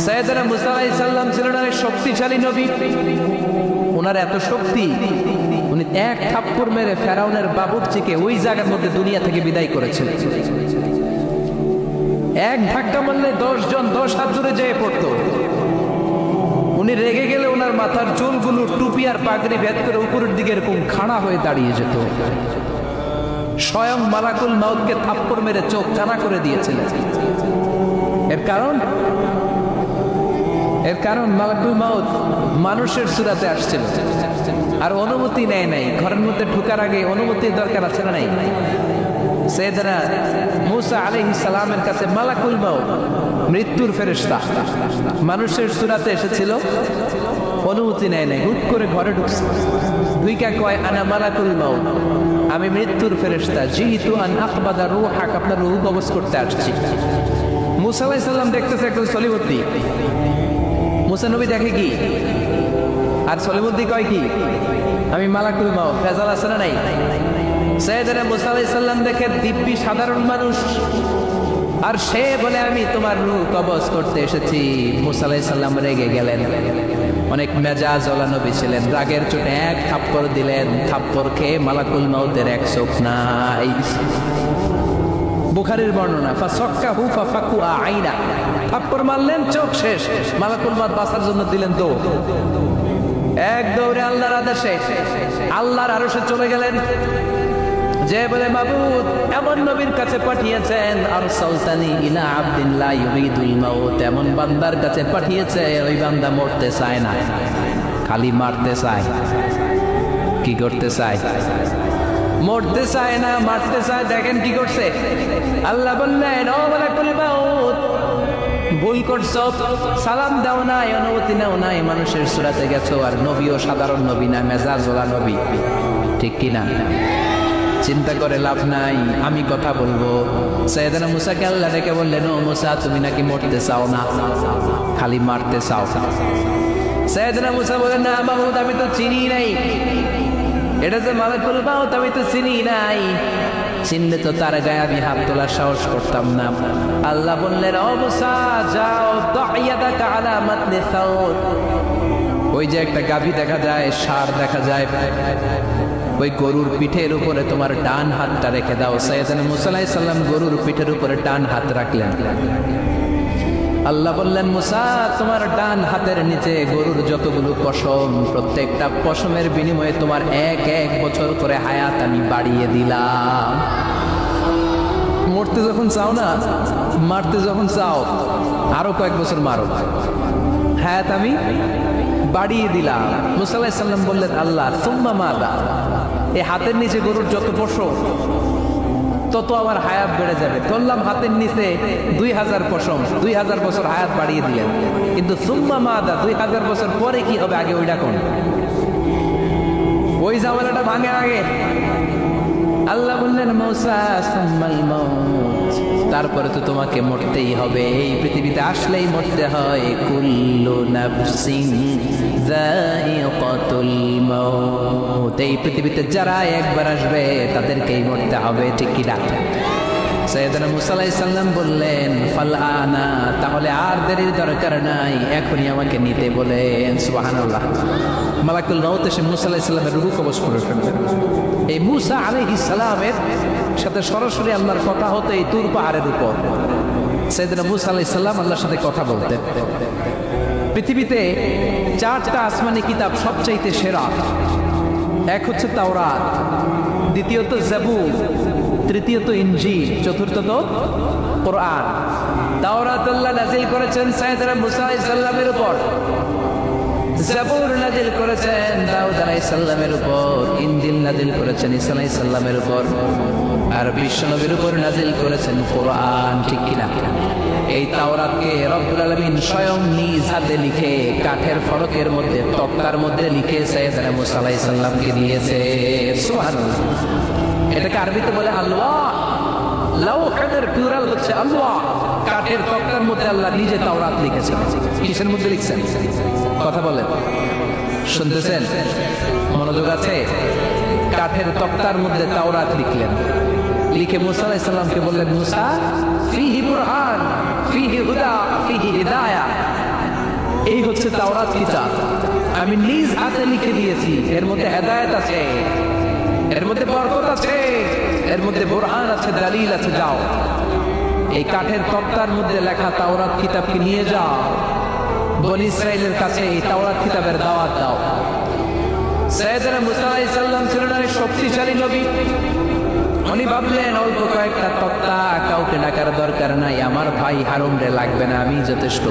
সাইয়েদনা মুসা আলাইহিস সালাম ছিলেন এক শক্তিশালী নবী। ওনার এত শক্তি, উনি এক থাপ্পড় মেরে ফেরাউনের বাবুর্চিকে ওই জায়গার মধ্যে দুনিয়া থেকে বিদায় করেছেন। এক ধাক্কা মারলে 10 জন 10 হাত দূরে যেয়ে পড়তো। উনি রেগে গেলে ওনার মাথার চুলগুলো টুপি আর পাগড়ি ভেদ করে উপরের দিকে এরকম খাড়া হয়ে দাঁড়িয়ে যেত। স্বয়ং মালাকুল মাউতকে থাপ্পড় মেরে চোখ কানা করে দিয়েছিলেন। এর কারণ মালাকুল মাউত মানুষের সূরাতে আসছিল আর অনুমতি নেয় নাই। ঘরের মধ্যে ঢোকার আগে অনুমতির দরকার আছে না নাই? সাইয়েদনা মুসা আলাইহিস সালামের কাছে মালাকুল মাউত মৃত্যুর ফেরেশতা মানুষের সূরাতে এসেছিল, অনুমতি নেয় নাই, হুট করে ঘরে ঢুকছে। দুইকা কয় আনা মালাকুল মাউত, আমি মৃত্যুর ফেরেশতা, জিতু আন আখবাদা রূহাক, আপনার রূহ কবজ করতে আসছি। মুসা আলাইহিস সালাম দেখতেছে একজন সলিমুদ্দি। মুসা নবী দেখে কি আর সলিমুদ্দি কয় কি? আমি মালাকুল মাউত। ফেজাল আছে না নাই? সাইয়েদনা মুসা আলাইহিস সালাম দেখে দিব্যি সাধারণ মানুষ, আর সে বলে আমি তোমার রূহ কবজ করতে এসেছি। মুসা আলাইহিস সালাম রেগে গেলেন। অনেক মেজাজ ওলা নবী ছিলেন। রাগের চোটে এক থাপ্পড় দিলেন। থাপ্পড় খেয়ে মালাকুল মাউতের এক চোখ নাই। বুখারীর বর্ণনা, ফাসাক্কাহু ফাফাকু আইনা, থাপ্পড় মারলেন, চোখ শেষ। মালাকুল মাউত বাঁচার জন্য দিলেন দৌড়। এক দৌড়ে আল্লাহর আদেশে আল্লাহর আরশে চলে গেলেন। যে বলে মাবুদ এমন নবীর কাছে পাঠিয়েছেন, আরসালতানি ইলা আবদিন লা ইউরিদুল মাউত, এমন বান্দার কাছে পাঠিয়েছে ওই বান্দা মরতে চায় না, খালি মারতে চায়। কি করতে চায়? মরতে চায় না, মারতে চায়। দেখেন কি করছে আল্লাহ বললেন, ও মালাকুল মাউত ভুল করছো, সালাম দাও নাই, অনুমতি নাও নাই, মানুষের সূরাতে গেছো, আর নবীও সাধারণ নবী না, মেজাজওয়ালা নবী। ঠিক কি না? চিন্তা করে লাভ নাই, আমি কথা বলবো। সাইয়েদনা মুসাকে আল্লাহ ডেকে বললেন, ও মুসা তুমি নাকি মরতে চাও না, খালি মারতে চাও। সাইয়েদনা মুসা বলেন, না মাহমুদ আমি তো চিনি নাই, এটা যে মালাকুল মাউত আমি তো চিনি নাই, চিনলে তো তার গায়ে আমি হাত তোলার সাহস করতাম না। আল্লাহ বললেন, ও মুসা যাও, দাইয়াদাকা আলা মাতনি সাউদ, ওই যে একটা গাভী দেখা যায়, ষাঁড় দেখা যায়, ওই গরুর পিঠের উপরে তোমার ডান হাতটা রেখে দাও। সাইয়েদনা মুসা আলাইহিস সালাম গরুর পিঠের উপরে ডান হাত রাখলেন। আল্লাহ বললেন, মুসা তোমার ডান হাতের নিচে গরুর যতগুলো পশম, প্রত্যেকটা পশমের বিনিময়ে তোমার এক এক বছর করে হায়াত আমি বাড়িয়ে দিলাম। মরতে যখন চাও না, মারতে যখন চাও, আরো কয়েক বছর মারো, হায়াত আমি বাড়িয়ে দিলাম। মুসা আলাইহিস সালাম বললেন, আল্লাহ সুম্মা মাদা, এই হাতের নিচে গরুর যত পশম তত আমার হায়াত বেড়ে যাবে। ধরলাম হাতের নিচে 2000 পশম, 2000 বছর হায়াত বাড়িয়ে দিলেন, কিন্তু সুম্মা মাদা 2000 বছর পরে কি হবে আগে ওইটা কোন? ওই জামালাটা ভাঙে আগে। আল্লাহ বললেন, মুসা সুম্মাল মাউত, তারপরে তো তোমাকে মরতেই হবে, এই পৃথিবীতে আসলেই মরতে হয়। কুল্লু নাফসিন যায়িকাতুল মাউত, এই পৃথিবীতে যারা একবার আসবে তাদেরকেই মরতে হবে। ঠিক কি না? সাইয়েদনা মুসা আলাইহিস সালাম বললেন, ফালআনা, তাহলে আর দেরির দরকার নাই, এখনই আমাকে নিতে বলেন। সুবহানাল্লাহ। মালাকুল মাউত এসে মুসা আলাইহিস সালামের রূহ কবজ করে ফেললেন। এই মুসা আলাইহিস সালামের সাথে সরাসরি আল্লাহর কথা হতো এই তুর পাহাড়ের উপর। সাইয়েদনা মুসা আলাইহিস সালাম আল্লাহর সাথে কথা বলতেন। পৃথিবীতে 4টা আসমানি কিতাব সবচাইতে সেরা। এক হচ্ছে তাওরাত, দ্বিতীয়ত জাবুর, তৃতীয়ত ইনজিল, চতুর্থত কোরআন। তাওরাত আল্লাহ নাযিল করেছেন সাইয়েদনা মুসা আলাইহিস সালামের উপর, জাবুর নাযিল করেছেন দাউদ আলাইহিস সালামের উপর, ইনজিল নাযিল করেছেন ঈসা আলাইহিস সালামের উপর, আর বিশ্বনবীর উপর নাযিল করেছেন কোরআন। ঠিক কিনা? এই তাওরাতকে রব্বুল আলামিন স্বয়ং নিজ হাতে লিখে কাঠের ফলকের মধ্যে, তক্তার মধ্যে লিখে সাইয়েদনা মুসা আলাইহিস সালামকে দিয়েছে। সুবহানাল্লাহ। এটাকে আরবিতে বলে আলওয়াহ। লাওহের প্লুরাল হচ্ছে আলওয়াহ। কাঠের তক্তার মধ্যে আল্লাহ নিজে তাওরাত লিখেছেন। কিসের মধ্যে লিখছেন? কথা বলেন, শুনতেছেন? মনোযোগ আছে? কাঠের তক্তার মধ্যে তাওরাত লিখলেন। লিখে মুসা আলাইহিস সালামকে বললেন, মুসা ফিহি বুরহান, ফিহি হুদা, ফিহি হিদায়া, এই হচ্ছে তাওরাত কিতাব, আমি নিজ হাতে লিখে দিয়েছি। এর মধ্যে হেদায়েত আছে, এর মধ্যে বরকত আছে, এর মধ্যে বুরহান আছে, দলিল আছে। যাও এই কাঠের তক্তার মধ্যে লেখা তাওরাত কিতাবকে নিয়ে যাও, বনী ইসরাইলের কাছে এই তাওরাত কিতাবের দাওয়াত দাও। সাইয়েদনা মুসা আলাইহিস সালাম ছিলেন শক্তিশালী নবী। উনি ভাবলেন অল্প কয়েকটা তক্তা, কাউকে ডাকার দরকার নাই, আমার ভাই হারুন রে লাগবে না, আমি যথেষ্ট।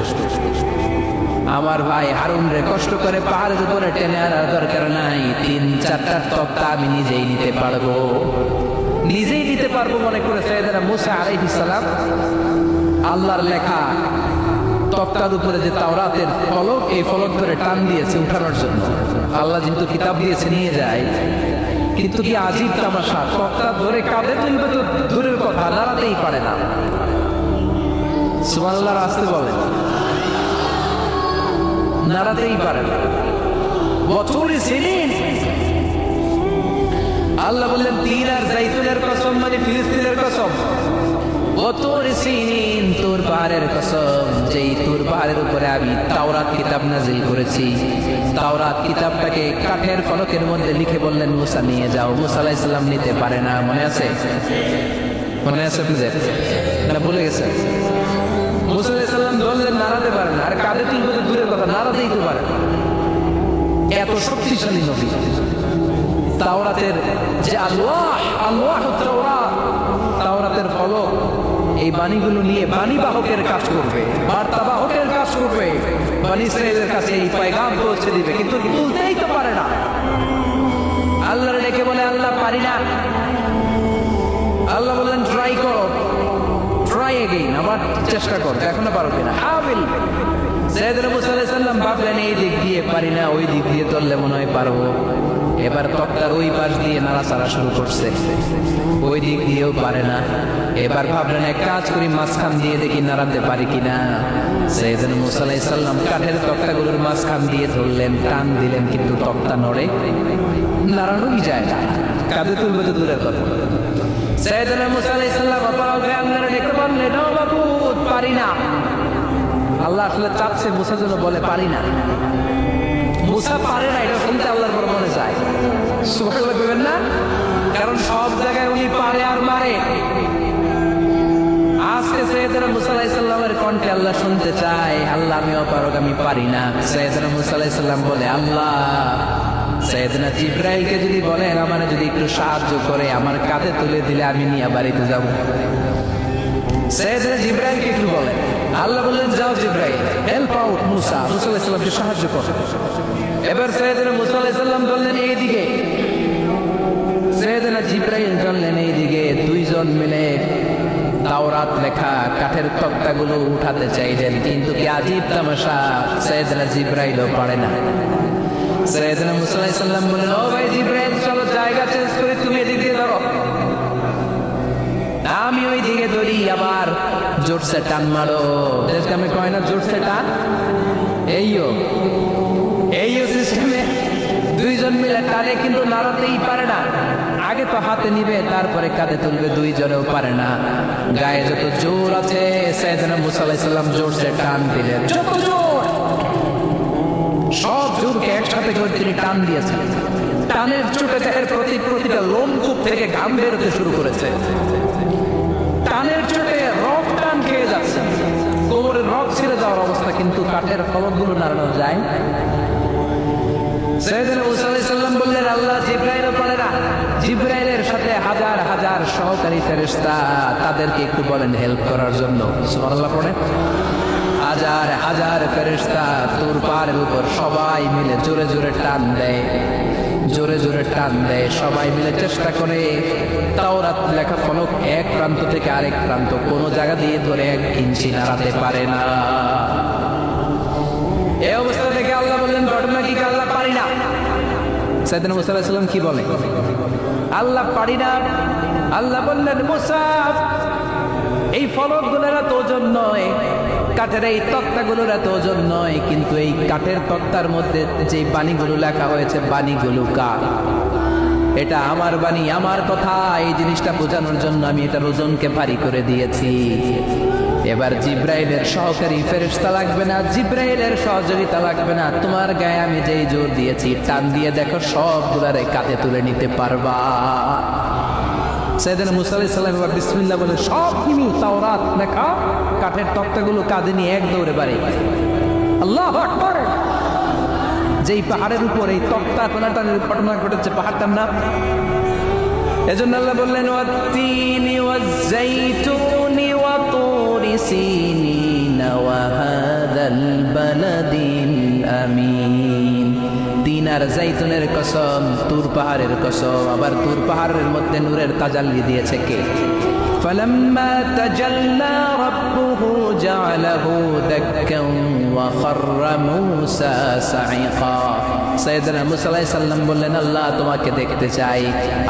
আমার ভাই হারুন রে কষ্ট করে পাহাড়ের উপরে টেনে আনার দরকার নাই, 3-4টা তক্তা আমি নিজেই নিতে পারবো, নিজেই নিতে পারবো মনে করে সাইয়েদনা মুসা আলাইহিস সালাম আল্লাহর লেখা তক্তার উপরে যে তাওরাতের ফলক, এই ফলক ধরে টান দিয়েছে উঠানোর জন্য। আল্লাহ যেহেতু কিতাব দিয়েছে নিয়ে যায়, কিন্তু কি আজীব তামাশা, তক্তা ধরে কাঁধে তুলবে তো দূরের কথা, নাড়াতেই পারে না। সুবহানাল্লাহ আসতে বলেন, নাড়াতেই পারে না। বছরে সিনিন আল্লাহ বললেন তিন আর জাইতুনের কসম, মানে ফিলিস্তিনের কসম। বছর সিনিন, তোর পাহাড়ের কসম, যেই তোর পাহাড়ের উপরে আমি তাওরাত কিতাব নাজিল করেছি। তাওরাত কিতাবটাকে কাঠের ফলকের মধ্যে লিখে বললেন মুসা নিয়ে যাও। মুসা আলাইহিস সালাম নিতে পারে না, মনে আছে? মনে আছে আপনাদের না ভুলে গেছে? মুসা আলাইহিস সালাম ধরলেন, নাড়াতে পারে না, আর কাঁধে তুলবে তো দূরের কথা, নাড়াতেই তো পারে না। এত শক্তিশালী নবী। তাওরাতের যে তাওরাতের ফলক, এই বাণীগুলো নিয়ে বাণী বাহকের কাজ করবে, বার্তা বাহকের কাজ করবে, বনী ইসরাইলের কাছে এই পয়গাম পৌঁছে দিবে, কিন্তু তুলতেই তো পারে না। আল্লাহর ডেকে বলে, আল্লাহ পারি না। আল্লাহ বললেন ট্রাই করো, ট্রাই এগেইন, আবার চেষ্টা করো, এখনো পারো কিনা। হাবিল সাইয়েদনা মুসা আলাইহিস সালাম ভাবলেন এই দিক দিয়ে পারি না, ওই দিক দিয়ে ধরলে মনে হয় পারবো। এবার তক্তার ওই পাশ দিয়ে নাড়াচাড়া শুরু করছে, ওই দিক দিয়েও পারে না। এবার ভাবলেন এক কাজ করি, মাঝখান দিয়ে দেখি নাড়াতে পারি কিনা। সাইয়েদনা মুসা আলাইহিস সালাম কাঠের তক্তাগুলোর মাঝখান দিয়ে ধরলেন, টান দিলেন, কিন্তু তক্তা নড়ে, নাড়ানোই যায় না, কাঁধে তুলবে তো দূরের কথা। সাইয়েদনা মুসা আলাইহিস সালাম আল্লাহর ডেকে বললেন, ও বাবু পারি না। আল্লাহ আসলে চাচ্ছে মুসা যেন বলে পারি না। মুসা পারে না, এটা শুনতে আল্লাহর বড় মনে চায়। সুবহানাল্লাহ বলবেন না, কারণ সব জায়গায় উনি পারে আর মারে। আজকে সাইয়েদনা মুসা আলাইহিস সালামের কণ্ঠে আল্লাহ শুনতে চায়, আল্লাহ আমি অপারগ, আমি পারি না। সাইয়েদনা মুসা আলাইহিস সালাম বলে, আল্লাহ সাইয়েদনা জিবরাইলকে যদি বলেন আমার যদি একটু সাহায্য করে, আমার কাঁধে তুলে দিলে আমি নিয়ে বাড়িতে যাব। সাইয়েদনা জিবরাইলকে একটু বলেন। আল্লাহ বললেন, যাও জিবরাইল, হেল্প আউট মুসা, মুসা আলাইহিস সালামকে সাহায্য করো। এবার সাইয়েদনা মুসা আলাইহিস সালাম বললেন এইদিকে, সাইয়েদনা জিবরাইল বললেন এইদিকে। দুইজন মিলে তাওরাত লেখা কাঠের তক্তাগুলো উঠাতে চাইলেন, কিন্তু কি আজীব তামাশা, সাইয়েদনা জিবরাইলও পারে না। সাইয়েদনা মুসা আলাইহিস সালাম বললেন, ও ভাই জিবরাইল, চলো জায়গা চেঞ্জ করে তুমি এদিকে ধরো, আমি ওই দিকে ধরি, আবার জোরসে টান মারো। দেশকে আমি কয় না জোরসে টান, এইও সিস্টেমে দুইজন মিলে টানে, কিন্তু নাড়াতেই পারে না। আগে তো হাতে নিবে, তারপরে কাঁধে তুলবে, দুইজনেও পারে না। গায়ে যত জোর আছে, সাইয়েদনা মুসা আলাইহিস সালাম জোরসে টান দিলেন, যত জোর, সব জোরকে একসাথে করে তিনি টান দিয়েছেন। টানের চোটে দেহের প্রতিটা লোমকূপ থেকে ঘাম বেরোতে শুরু করেছে। টানের চোটে রক টান খেয়ে যাচ্ছে, কোমরের রক ছিঁড়ে যাওয়ার অবস্থা, কিন্তু কাঠের ফলকগুলো নাড়ানো যায়। সাইয়েদনা মুসা আলাইহিস সালাম বললেন, আল্লাহ জিবরাইলও পারে না। জিবরাইলের সাথে হাজার হাজার সহকারী ফেরেশতা, তাদেরকে একটু বলেন হেল্প করার জন্য। সুবহানাল্লাহ পড়ে। হাজার হাজার ফেরেশতা তুর পাহাড়ের উপর সবাই মিলে জোরে জোরে টান দেয়, জোরে জোরে টান দেয়, সবাই মিলে চেষ্টা করে তাওরাত লেখা ফলক এক প্রান্ত থেকে আরেক প্রান্ত কোনো জায়গা দিয়ে ধরে 1 ইঞ্চি নাড়াতে পারে না। এই অবস্থা থেকে আল্লাহ বললেন, ঘটনা কি? আল্লাহ পারি না। সাইয়েদনা মুসা আলাইহিস সালাম কি বলে? আল্লাহ পারি না। আল্লাহ বললেন, মুসা এই ফলকগুলোর এত ওজন নয়, কাঠের এই তক্তাগুলোর এত ওজন নয়, কিন্তু এই কাঠের তক্তার মধ্যে যে বাণীগুলো লেখা হয়েছে, বাণীগুলো কার? এটা আমার বাণী, আমার কথা। এই জিনিসটা বোঝানোর জন্য আমি এটার ওজনকে ভারী করে দিয়েছি। এবার জিব্রাইলের সহকারী ফেরেশতা লাগবে না, জিব্রাইলের সহযোগিতা লাগবে না, তোমার গায়ে আমি যেই জোর দিয়েছি টান দিয়ে দেখো সবগুলারে কাঁধে তুলে নিতে পারবা। সাইয়েদনা মুসা আলাইহিস সালাম এবার বিসমিল্লাহ বলে সবগুলো তাওরাত লেখা কাঠের তক্তাগুলো কাঁধে নিয়ে এক দৌড়ে বাড়ি। আল্লাহু আকবার। যেই পাহাড়ের উপর এই তক্তা টানাটানির ঘটনা ঘটেছে পাহাড়টার নাম, এজন্য আল্লাহ বললেন ওয়াত-তিনি ওয়াজ-যাইতুনি ওয়া তুরি সিনিন ওয়া হাযাল বালাদিল আমিন। তিন আর যাইতুনের কসম, তুর পাহাড়ের কসম। আবার তুর পাহাড়ের মধ্যে নূরের তাজাল্লি দিয়েছে কে? فلما تجلى ربه جعله دكا وخر موسى صعقا। সাইয়েদনা মুসা আলাইহিস সালাম বললেন আল্লাহ তোমাকে দেখতে চাই।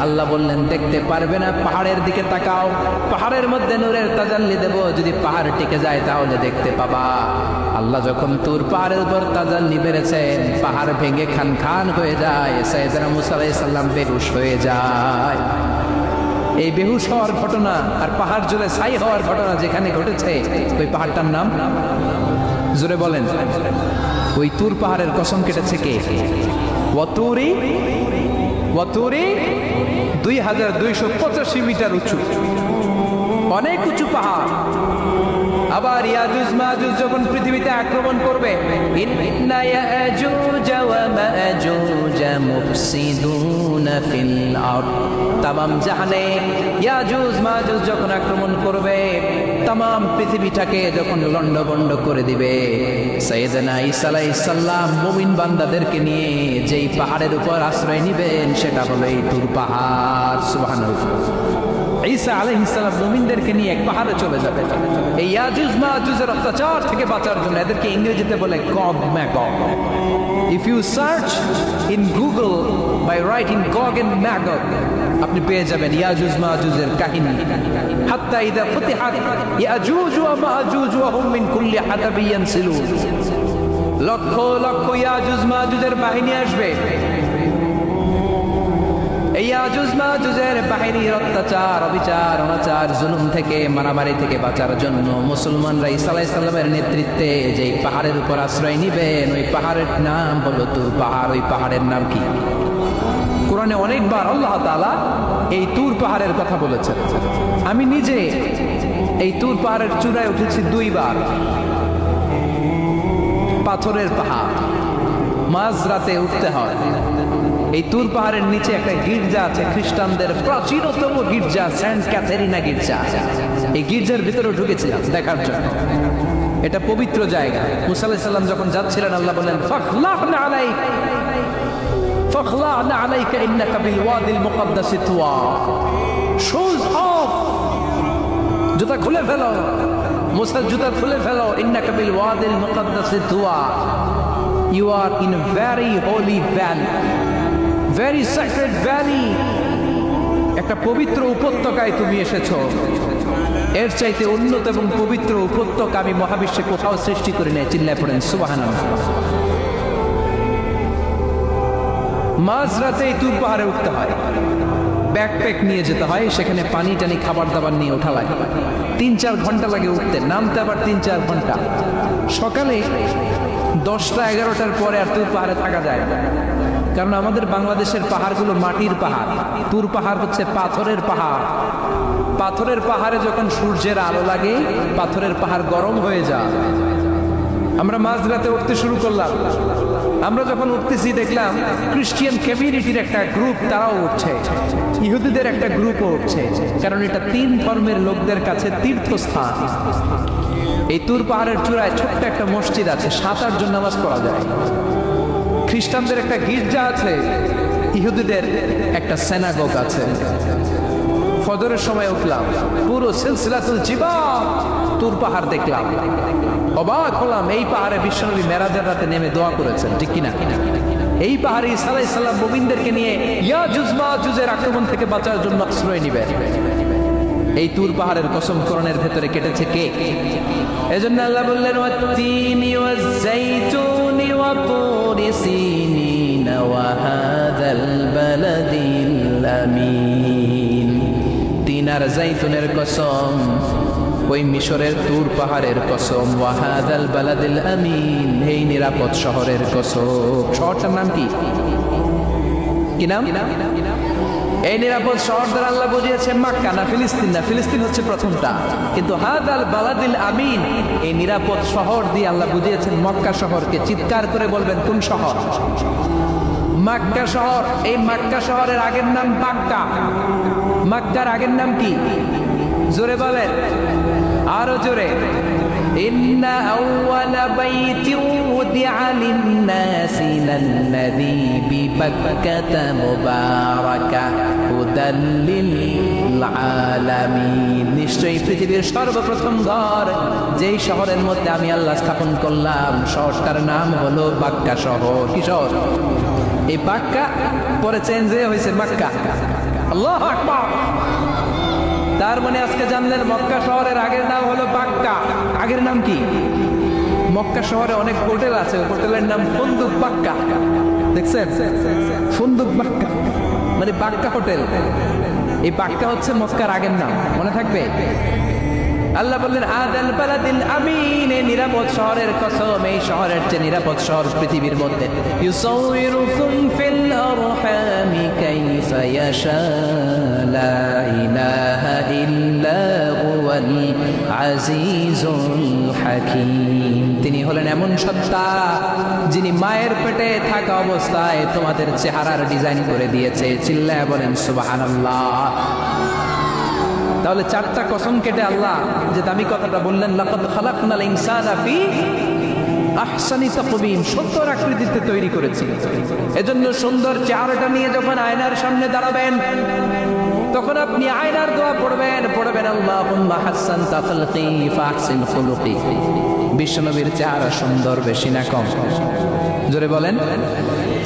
আল্লাহ বললেন দেখতে পারবে না, পাহাড়ের দিকে তাকাও, পাহাড়ের মধ্যে নূরের তাজাল্লি দেব, যদি পাহাড় টিকে যায় তাহলে দেখতে পাবা। আল্লাহ যখন তুর পাহাড়ের উপর তাজাল্লি বেড়েছেন, পাহাড় ভেঙে খান খান হয়ে যায়, সাইয়েদনা মুসা আলাইহিস সালাম বেহুশ হয়ে যায়। এই বেহুশ হওয়ার ঘটনা আর পাহাড় জ্বলে ছাই হওয়ার ঘটনা যেখানে ঘটেছে, ওই পাহাড়টার নাম জোরে বলেন। ওই তুর পাহাড়ের কসম কেটেছে কে? ওয়াতুরি 2285 মিটার উঁচু, অনেক উঁচু পাহাড়। আবার ইয়াজুজ মাজুজ যখন পৃথিবীতে আক্রমণ করবে, ইন্না ইয়াজুজ ওয়া মাজুজ মুফসিদুনা ফিল আরদ। তামাম জাহানে ইয়াজুজ মাজুজ যখন আক্রমণ করবে, তামাম পৃথিবীটাকে যখন লন্ডভন্ড করে দিবে, সাইয়েদনা ঈসা আলাইহিস সালাম মুমিন বান্দাদেরকে নিয়ে যেই পাহাড়ের উপর আশ্রয় নেবেন সেটা হলো এই তুর পাহাড়। সুবহানাল্লাহ। ঈসা আলাইহিস সালাম মুমিনদেরকে নিয়ে এক পাহাড়ে চলে যাবে এই ইয়াজুজ মাজুজের অত্যাচার থেকে বাঁচার জন্য। এদেরকে ইংরেজিতে বলে Gog Magog. If you search in Google by writing Gog and Magog, আপনি পেয়ে যাবেন ইয়াজুজ মাজুজের কাহিনী। হাত্তা ইযা ফুতিহাত ইয়াজুজ ওয়া মাজুজ ওয়া হুম মিন কুল্লি হাদাবিন ইয়ানসিলুন। লক্ষ লক্ষ ইয়াজুজ মাজুজের বাহিনী আসবে। এই ইয়াজুজ মাজুজের বাহিনীর অত্যাচার, অবিচার, অনাচার, জুলুম থেকে, মারামারি থেকে বাঁচার জন্য মুসলমানরা ঈসা আলাইহিস সালামের নেতৃত্বে যেই পাহাড়ের উপর আশ্রয় নিবেন, ওই পাহাড়ের নাম হলো তুর পাহাড়। ওই পাহাড়ের নাম কি? কোরআনে অনেকবার আল্লাহ তাআলা এই তুর পাহাড়ের কথা বলেছেন। আমি নিজে এই তুর পাহাড়ের চূড়ায় উঠেছি 2 বার। পাথরের পাহাড়, মাঝরাতে উঠতে হয়। এই তুর পাহাড়ের নিচে একটা গির্জা আছে, খ্রিস্টানদের প্রাচীনতম গির্জা, সেন্ট ক্যাথেরিনা গির্জা। এই গির্জার ভিতরে ঢুকেছিলাম দেখার জন্য। এটা পবিত্র জায়গা। মুসা আলাইহিস সালাম যখন যাচ্ছিলেন, আল্লাহ বলেন ফাখলা'না আলাইকা ইন্নাকা বিল ওয়াদিল মুকাদ্দাসি তুয়া। শুজ অফ, জুতা খুলে ফেলো। মুসা জুতা খুলে ফেলো। ইন্নাকা বিল ওয়াদিল মুকাদ্দাসি Tuya. You are in a very holy valley, very sacred valley. একটা পবিত্র উপত্যকায় তুমি এসেছো। এর চাইতে উন্নত এবং পবিত্র উপত্যকা আমি মহাবিশ্বে কোথাও সৃষ্টি করি নাই। চিল্লায় পড়েন সুবহানাল্লাহ। মাঝরাতে এই তুর পাহাড়ে উঠতে হয়, ব্যাকপ্যাক নিয়ে যেতে হয়, সেখানে পানি টানি খাবার দাবার নিয়ে ওঠা লাগে। 3-4 ঘন্টা লাগে উঠতে, নামতে আবার 3-4 ঘন্টা। সকালে 10টা-11টার পরে আর তুর পাহাড়ে থাকা যায় না, কারণ আমাদের বাংলাদেশের পাহাড়গুলো মাটির পাহাড়, তুর পাহাড় হচ্ছে পাথরের পাহাড়। পাথরের পাহাড়ে যখন সূর্যের আলো লাগে, পাথরের পাহাড় গরম হয়ে যায়। আমরা মাঝরাতে উঠতে শুরু করলাম। আমরা যখন উঠতেছি দেখলাম খ্রিস্টিয়ান কমিউনিটির একটা গ্রুপ, তারাও উঠছে, ইহুদিদের একটা গ্রুপও উঠছে, কারণ এটা 3 ধর্মের লোকদের কাছে তীর্থস্থান। এই তুর পাহাড়ের চূড়ায় ছোট্ট একটা মসজিদ আছে, 7-8 জন নামাজ পড়া যায়। খ্রিস্টানদের একটা গির্জা আছে, ইহুদিদের একটা সিনাগগ আছে। ফজরের সময় উঠলাম, পুরো সিলসিলাতুল জিবাল তুর পাহাড় দেখলাম। অবাক হলাম, এই পাহাড়ে বিশ্বনবী মেরাজের রাতে নেমে দোয়া করেছেন, ঠিক কিনা? এই পাহাড়ে ঈসা আলাইহিস সালাম মুমিনদেরকে নিয়ে ইয়াজুজ মাজুজের আক্রমণ থেকে বাঁচার জন্য আশ্রয় নিবেন। এই তুর পাহাড়ের কসম কোরআনের ভেতরে কেটেছে কে? এজন্য আল্লাহ বললেন ওয়াত-তিনি ওয়াজ-যাইতুনি ওয়া তুরি সিনিন ওয়া হাযাল বালাদিল আমিন। তিন আর যাইতুনের কসম, ওই মিশরের তুর পাহাড়ের কসম, ওয়া হাযাল বালাদিল আমিন, এই নিরাপদ শহরের কসম। শহরটার নাম কি? কি নাম? এই নিরাপদ শহর দ্বারা আল্লাহ বুঝিয়েছেন মক্কা, না ফিলিস্তিন না। ফিলিস্তিন হচ্ছে প্রথমটা, কিন্তু হাদাল বালাদিল আমিন, এই নিরাপদ শহর দিয়ে আল্লাহ বুঝিয়েছেন মক্কা শহরকে। চিৎকার করে বলবেন কোন শহর? মক্কা শহর। এই মক্কা শহরের আগের নাম বাক্কা। মক্কার আগের নাম কি? জোরে বলেন, আরো জোরে। ইন্না আউওয়ালা বাইতিন উদিআ লিন-নাসি লাল্লাযী বিবাক্কাতা মুবারাকা হুদাল লিল-আলামিন। নিশ্চয়ই পৃথিবীর সর্বপ্রথম ঘর যেই শহরের মধ্যে আমি আল্লাহ স্থাপন করলাম, শহরটার নাম হলো বাক্কা শহর। কি শহর? এই বাক্কা পরে চেঞ্জ হয়েছে মক্কা। আল্লাহু আকবার। তার মানে আজকে জানলেন মক্কা শহরের আগের নাম হলো বাক্কা। আগের নাম কি? মক্কা শহরে অনেক হোটেল আছে, হোটেলের নাম ফুন্দুক বাক্কা। দেখছেন? ফুন্দুক বাক্কা মানে বাক্কা হোটেল। এই বাক্কা হচ্ছে মক্কার আগের নাম, মনে থাকবে। আল্লাহ বললেন আদাল বালাদিল আমিন, এই নিরাপদ শহরের কসম, এই শহরের চেয়ে নিরাপদ শহর পৃথিবীর মধ্যে। ইউসাউইরুকুম ফিল আরহামি কাইফা ইয়াশা লা ইলাহা ইল্লা হুয়াল আজিজুল হাকীম। তিনি হলেন এমন সত্তা যিনি মায়ের পেটে থাকা অবস্থায় তোমাদের চেহারার ডিজাইন করে দিয়েছে। চিল্লায়া বলেন সুবহানাল্লাহ। তাহলে চারটা কসম কেটে আল্লাহ যে দামি কথাটা বললেন, লাকাদ খালাকনাল ইনসানা ফি আহসানি তাকওয়িম, সুন্দর আকৃতিতে তৈরি করেছি। এজন্য সুন্দর চেহারাটা নিয়ে যখন আয়নার সামনে দাঁড়াবেন, তখন আপনি আয়নার দোয়া পড়বেন আল্লাহুম্মা হাসসানতা খালকি ফাহসিন খুলুকি। বিশ্বনবীর চেহারা সুন্দর বেশি না কম? জোরে বলেন।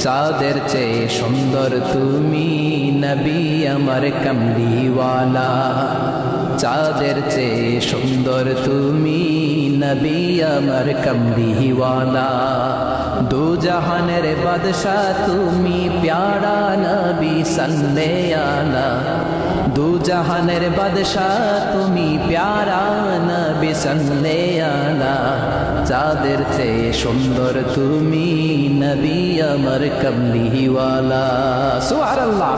চাঁদের চেয়ে সুন্দর তুমি নবী আমার কামলিওয়ালা, চাঁদের চেয়ে সুন্দর তুমি নবী আমার কামলিওয়ালা। দু জাহানের বাদশা তুমি প্যারা নবী সাল্লে আলা, দু জাহানের বাদশা তুমি প্যারা নবী সাল্লে আলা। চাঁদের চেয়ে সুন্দর তুমি নবী আমার কামলিওয়ালা। সুবহানাল্লাহ।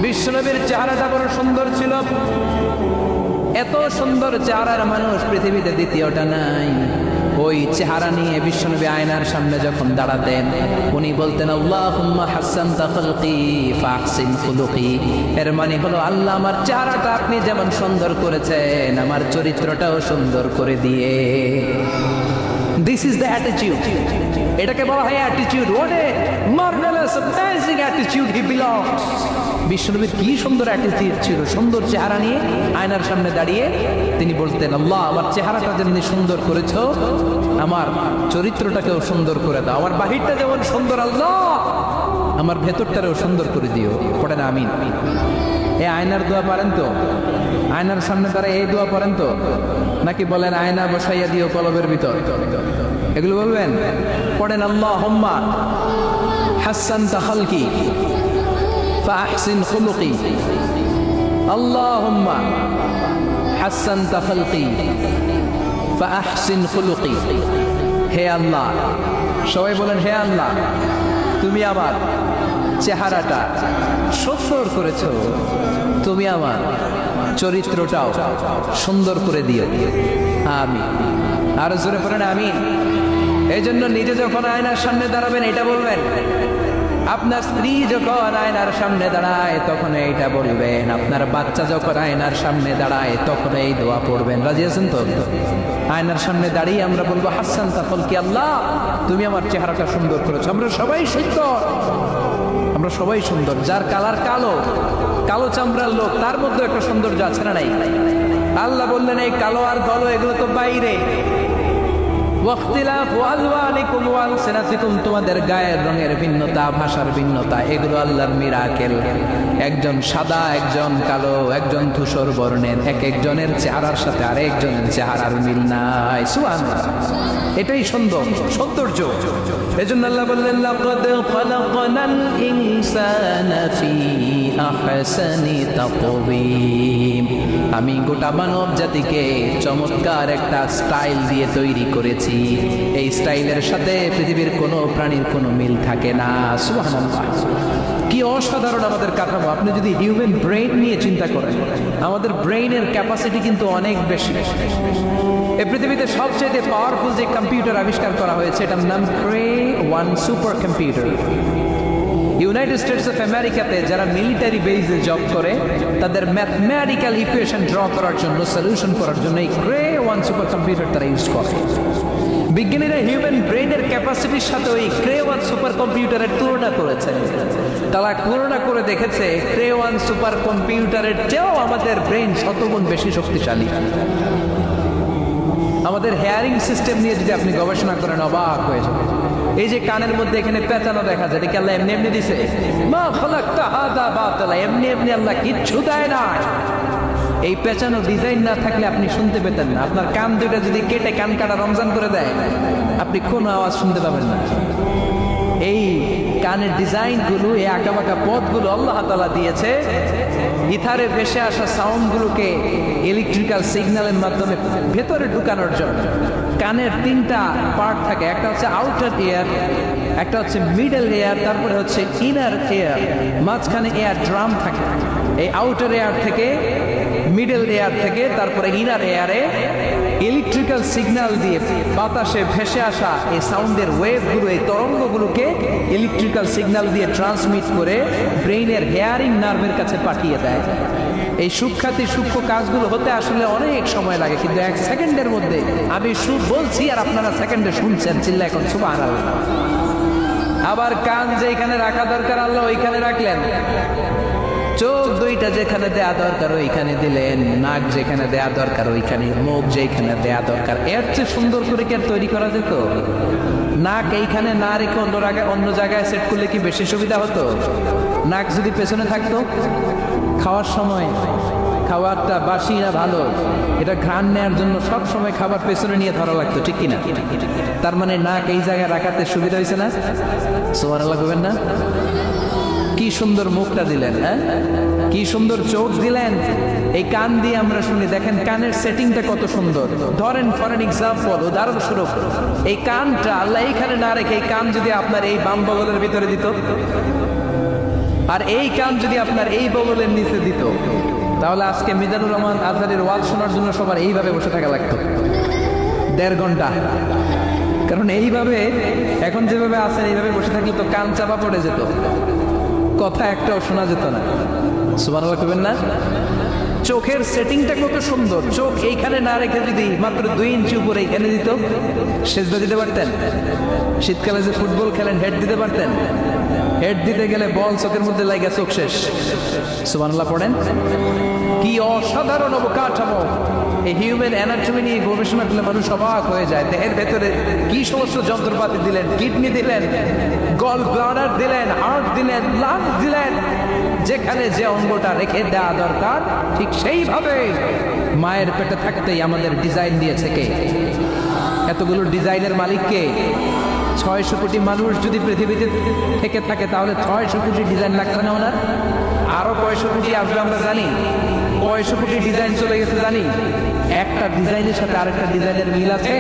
বিশ্বনবীর চেহারাটা বড় সুন্দর ছিল। এত সুন্দর চেহারার মানুষ পৃথিবীতে দ্বিতীয়টা নাই। ওই চেহারা নিয়ে বিশ্বনবী আয়নার সামনে যখন দাঁড়াতেন, উনি বলতেন আল্লাহুম্মা হাসসানতা খালকি ফাহসিন খুলুকি। এর মানে হলো আল্লাহ আমার চেহারাটা আপনি যেমন সুন্দর করেছেন, আমার চরিত্রটাও সুন্দর করে দিয়ে। This is the attitude. এটাকে বলা হয় attitude. What a marvellous amazing attitude he belongs. বিশ্বনবীর কি সুন্দর অ্যাটিটিউড ছিল। সুন্দর চেহারা নিয়ে আয়নার সামনে দাঁড়িয়ে তিনি বলতেন, আল্লাহ আমার চেহারাটা যেমনি সুন্দর করেছো, আমার চরিত্রটাকেও সুন্দর করে দাও। আমার বাহিরটা যেমন সুন্দর, আল্লাহ আমার ভেতরটারেও সুন্দর করে দিও। পড়েন আমিন। এই আয়নার দোয়া পারেন তো? আয়নার সামনে দাঁড়ায় এই দোয়া পড়েন তো? নাকি বলেন আয়না বসাইয়া দিও কলবের ভিতর? এগুলো বলবেন? পড়েন আল্লাহুম্মা হাসসানতা খালকি ফাহসিন খুলুকি, আল্লাহুম্মা হাসসানতা খালকি ফাহসিন খুলুকি। হে আল্লাহ, সবাই বলেন হে আল্লাহ তুমি আমার চেহারাটা সুন্দর করেছো, তুমি আমার চরিত্রটাও সুন্দর করে দিও। আমিন। আর জোরে পড়েন আমিন। এই জন্য নিজে যখন আয়নার সামনে দাঁড়াবেন এটা বলবেন, আপনার স্ত্রী যখন আয়নার সামনে দাঁড়ায় তখন এইটা বলবেন, আপনার বাচ্চা যখন আয়নার সামনে দাঁড়ায় তখন এই দোয়া পড়বেন। রাজি আছেন তো? আয়নার সামনে দাঁড়িয়ে আমরা বলবো হাসসানতা খালকি, আল্লাহ তুমি আমার চেহারাটা সুন্দর করেছো। আমরা সবাই সুন্দর, আমরা সবাই সুন্দর। যার কালার কালো, কালো চামড়ার লোক, তার মধ্যে একটা সৌন্দর্য আছে না নাই? আল্লাহ বললেন এই কালো আর কালো এগুলো তো বাইরে। তোমাদের গায়ের রঙের ভিন্নতা, ভাষার ভিন্নতা, এগুলো আল্লাহর মিরাকেল। একজন সাদা, একজন কালো, একজন ধূসর বর্ণের, এক একজনের চেহারার সাথে আরেকজনের চেহারার মিল নাই। সুবহানাল্লাহ। এটাই সুন্দর, সৌন্দর্য। এজন্য আল্লাহ বললেন লাকাদ খালাকনাল ইনসানা ফি আহসানি তাকওয়িম। আমি গোটা মানব জাতিকে চমৎকার একটা স্টাইল দিয়ে তৈরি করেছি। এই স্টাইলের সাথে পৃথিবীর কোনো প্রাণীর কোনো মিল থাকে না। সুবহানাল্লাহ, কি অসাধারণ আমাদের কাঠামো! আপনি যদি হিউম্যান ব্রেইন নিয়ে চিন্তা করেন, আমাদের ব্রেইনের ক্যাপাসিটি কিন্তু অনেক বেশি। এই পৃথিবীতে সবচেয়ে পাওয়ারফুল যে কম্পিউটার আবিষ্কার করা হয়েছে, এটার নাম Cray-1 super computer. United states of আমেরিকাতে যারা মিলিটারি বেজে জব করে, তাদের ম্যাথমেটিক্যাল ইকুয়েশন ড্র করার জন্য, সলিউশন করার জন্য এই Cray-1 সুপার কম্পিউটার তারা ইউজ করে। বিজ্ঞানীরা হিউম্যান ব্রেইনের ক্যাপাসিটির সাথে ওই Cray-1 সুপার কম্পিউটারের তুলনা করেছে। তারা তুলনা করে দেখেছে Cray-1 সুপার কম্পিউটারের চেয়েও আমাদের ব্রেইন শতগুণ বেশি শক্তিশালী। আমাদের হেয়ারিং সিস্টেম নিয়ে যদি আপনি গবেষণা করেন, অবাক হয়ে যাবে। এই যে কানের মধ্যে এখানে পেঁচানো দেখা যায়, এটা আল্লাহ এমনি এমনি দিছে? মা খালাকতা হাযা বাতিলা, এমনি এমনি আল্লাহ কিচ্ছু দেয় না। এই পেঁচানো ডিজাইন না থাকলে আপনি শুনতে পেতেন না। আপনার কান দুটো যদি কেটে কান কাটা রমজান করে দেয়, আপনি কোনো আওয়াজ শুনতে পাবেন না। এই কানের ডিজাইন গুলো, এই আঁকাবাঁকা পথগুলো আল্লাহ তাআলা দিয়েছে ইথারে ভেসে আসা সাউন্ড গুলোকে ইলেকট্রিক্যাল সিগন্যালের মাধ্যমে ভেতরে ঢুকানোর জন্য। কানের তিনটা পার্ট থাকে, একটা হচ্ছে আউটার এয়ার, একটা হচ্ছে মিডল এয়ার, তারপরে হচ্ছে ইনার এয়ার, মাঝখানে এয়ার ড্রাম থাকে। এই আউটার এয়ার থেকে, মিডল এয়ার থেকে, তারপরে ইনার এয়ারে ইলেকট্রিক্যাল সিগন্যাল দিয়ে বাতাসে ভেসে আসা এই সাউন্ডের ওয়েভগুলো, এই তরঙ্গগুলোকে ইলেকট্রিক্যাল সিগন্যাল দিয়ে ট্রান্সমিট করে ব্রেইনের হেয়ারিং নার্ভের কাছে পাঠিয়ে দেয়। এই সূক্ষ্ম কাজগুলো হতে আসলে অনেক সময় লাগে, কিন্তু 1 সেকেন্ডের মধ্যে আমি বলছি আর আপনারা সেকেন্ডে শুনছেন। চিল্লা এখন সুবহানাল্লাহ। আবার কান যেখানে রাখা দরকার আল্লাহ ওইখানে রাখলেন, চোখ দুইটা যেখানে দেয়া দরকার ওইখানে দিলেন, নাক যেখানে দেয়া দরকার ওইখানে, মুখ যেখানে দেয়া দরকার। এর চেয়ে সুন্দর করে কি আর তৈরি করা যেত? নাক এইখানে না রেখে অন্য জায়গায় সেট করলে কি বেশি সুবিধা হতো? নাক যদি পেছনে থাকতো, খাওয়ার সময় খাবারটা বাসি না ভালো, এটা ঘ্রাণ নেওয়ার জন্য সব সময় খাবার পেছনে নিয়ে ধরা লাগতো, ঠিক কিনা? তার মানে নাক এই জায়গায় রাখাতে সুবিধা হয়েছে না? সুবহানাল্লাহ বলবেন না? কি সুন্দর মুখটা দিলেন, হ্যাঁ, কি সুন্দর চোখ দিলেন। এই কান দিয়ে আমরা শুনি, দেখেন কানের সেটিংটা কত সুন্দর। ধরেন ফর এন এক্সাম্পল, উদাহরণস্বরূপ, এই কানটা আল্লাহ এইখানে না রেখে এই কান যদি আপনার এই বাম বগলের ভিতরে দিত, আর এই কান যদি আপনার এই বগলের নিচে দিত, তাহলে আজকে মিজানুর রহমান আজহারের ওয়াজ শোনার জন্য সবার এইভাবে বসে থাকা লাগতো 1.5 ঘন্টা। কারণ এইভাবে এখন যেভাবে আছেন, এইভাবে বসে থাকলে তো কান চাপা পড়ে যেত, কথা একটাও শোনা যেত না। সুবহানাল্লাহ কইবেন না? চোখের সেটিংটা কত সুন্দর। চোখ এইখানে না রেখে যদি মাত্র 2 ইঞ্চি উপরে এইখানে দিত, সেজদা দিতে পারতেন। শীতকালে যে ফুটবল খেলেন, হেড দিতে পারতেন। হেড দিতে গেলে বল চোখের মধ্যে লাগা, চোখ শেষ। সুবহানাল্লাহ পড়েন। কি অসাধারণ অবকাঠামো! এই হিউম্যান অ্যানাটমি নিয়ে গবেষণা করলে মানুষ অবাক হয়ে যায়। দেহের ভেতরে কি সমস্ত যন্ত্রপাতি দিলেন, কিডনি দিলেন, গল ব্লাডার দিলেন, হার্ট দিলেন, লাং দিলেন। যেখানে যে অঙ্গটা রেখে দেওয়া দরকার ঠিক সেইভাবে মায়ের পেটে থাকতেই আমাদের ডিজাইন দিয়েছে কে? এতগুলো ডিজাইনের মালিককে। 600 কোটি মানুষ যদি পৃথিবীতে থেকে থাকে, তাহলে 600 কোটি ডিজাইন লাগবে না ওনার? আরো 600 কোটি আসবে আমরা জানি। 600 কোটি ডিজাইন চলে গেছে জানি। একটা ডিজাইনের সাথে আরেকটা ডিজাইনের মিল আছে?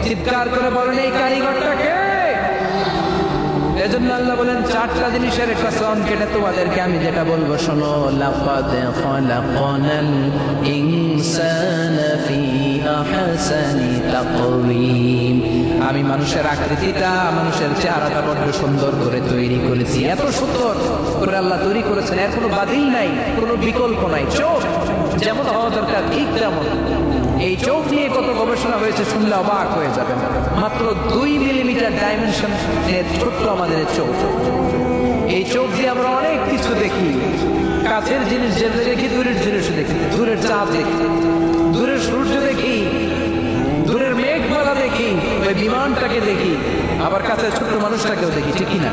চিৎকার করে বলেন এই কারিগরটাকে। এজন্য আল্লাহ বলেন 4টা জিনিসের কসম কেটে তোমাদেরকে আমি যেটা বলবো শোনো। লাকাদ খালাকনাল ইনসানা ফি আহসানি তাকওয়িম। আমি মানুষের আকৃতিটা, মানুষের চেহারাটা বড্ড সুন্দর করে তৈরি করেছি। এত সুন্দর করে আল্লাহ তৈরি করেছেন, এর কোনো বাতিল নাই, কোনো বিকল্প নাই। চোখ যেমন হওয়া দরকার ঠিক তেমন। এই চোখ নিয়ে কত গবেষণা হয়েছে, শুনলে অবাক হয়ে যাবেন। মাত্র 2 মিলিমিটার ডাইমেনশন ছোট্ট আমাদের চোখ। এই চোখ দিয়ে আমরা অনেক কিছু দেখি। কাছের জিনিস যেতে দেখি, দূরের জিনিস দেখি, দূরের চাঁদ দেখি, দূরের সূর্য দেখি, দূরের মেঘমালা দেখি, ওই বিমানটাকে দেখি, আবার কাছে ছোট্ট মানুষটাকেও দেখি, ঠিক না?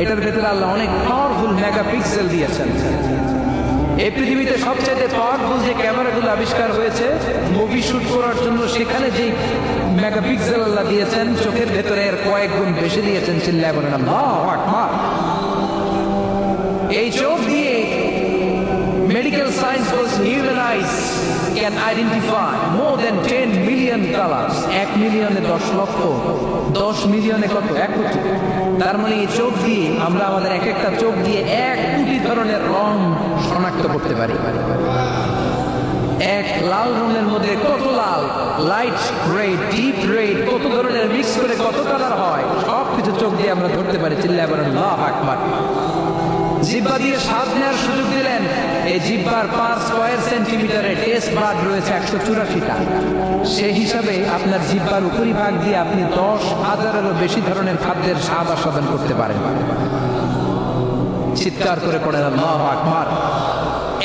এটার ভেতরে আল্লাহ অনেক পাওয়ারফুল মেগাপিক্সেল দিয়েছেন। এই পৃথিবীতে সবচেয়ে পাওয়ারফুল যে ক্যামেরাগুলো আবিষ্কার হয়েছে মুভি শুট করার জন্য, সেখানে যে মেগাপিক্সেল আল্লাহ দিয়েছেন, চোখের ভেতরে এর কয়েক গুণ বেশি দিয়েছেন। চিল্লায় বলেন আল্লাহু আকবার। এই চোখ দিয়ে মেডিকেল সায়েন্স বলছে human eyes can identify more than 10 million colors. 1 মিলিয়নে 10 লক্ষ, 10 মিলিয়নে কত? 1 কোটি। তার মানে এই চোখ দিয়ে আমরা আমাদের এক একটা চোখ দিয়ে 1 কোটি ধরনের রং শনাক্ত করতে পারি। এক লাল রঙের মধ্যে কত লাল, লাইট রেড, ডিপ রেড, কত ধরনের মিক্স করে কত কালার হয়, সব কিছু চোখ দিয়ে আমরা ধরতে পারি। চিল্লায় বলেন আল্লাহু আকবার। জিহ্বা দিয়ে স্বাদ নেওয়ার সুযোগ দিলেন। এই জিহ্বার 5 স্কয়ার সেন্টিমিটারে টেস্ট বাড রয়েছে 184টা। সেই হিসাবে আপনার জিহ্বার উপরিভাগ দিয়ে আপনি 10,000-এরও বেশি ধরনের খাদ্যের স্বাদ আস্বাদন করতে পারেন। চিৎকার করে পড়েন আল্লাহু আকবার।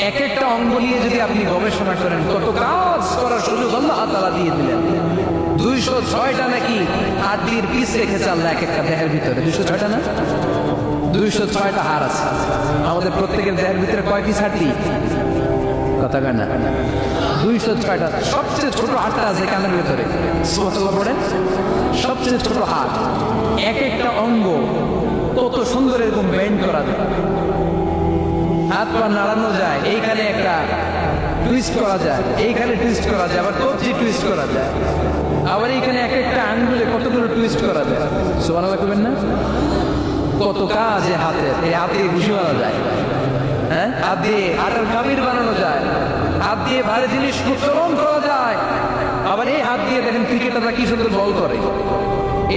এক একটা অঙ্গ নিয়ে যদি আপনি গবেষণা করেন, কত কাজ করার সুযোগ আল্লাহ তাআলা দিয়ে দিলেন। 206টা নাকি হাড়ের পিস রেখেছে আল্লাহ এক একটা দেহের ভিতরে। 206টা না, 206টা হাড় আছে আমাদের প্রত্যেকের দেহের ভিতরে। কয় পিস হাড়ি? কথা কয় না, 206টা। সবচেয়ে ছোট হাড়টা আছে কানের ভিতরে। সুবহানাল্লাহ পড়েন। সবচেয়ে ছোট হাড়, এক একটা অঙ্গ কত সুন্দর এরকম বেন্ড করা যায়, হাত পা নাড়ানো যায়, এইখানে একটা টুইস্ট করা যায়, এইখানে টুইস্ট করা যায়, আবার কবজি টুইস্ট করা যায়, আবার এইখানে এক একটা আঙ্গুলে কতগুলো টুইস্ট করা যায়। সুবহানাল্লাহ কইবেন না? কত কাজ এই হাতের। এই হাত দিয়ে ঘুষি মারা যায়, হ্যাঁ, হাত দিয়ে আটার কামির বানানো যায়, হাত দিয়ে ভারী জিনিস উত্তোলন করা যায়। আবার এই হাত দিয়ে দেখেন ক্রিকেটাররা কি সুন্দর বল করে,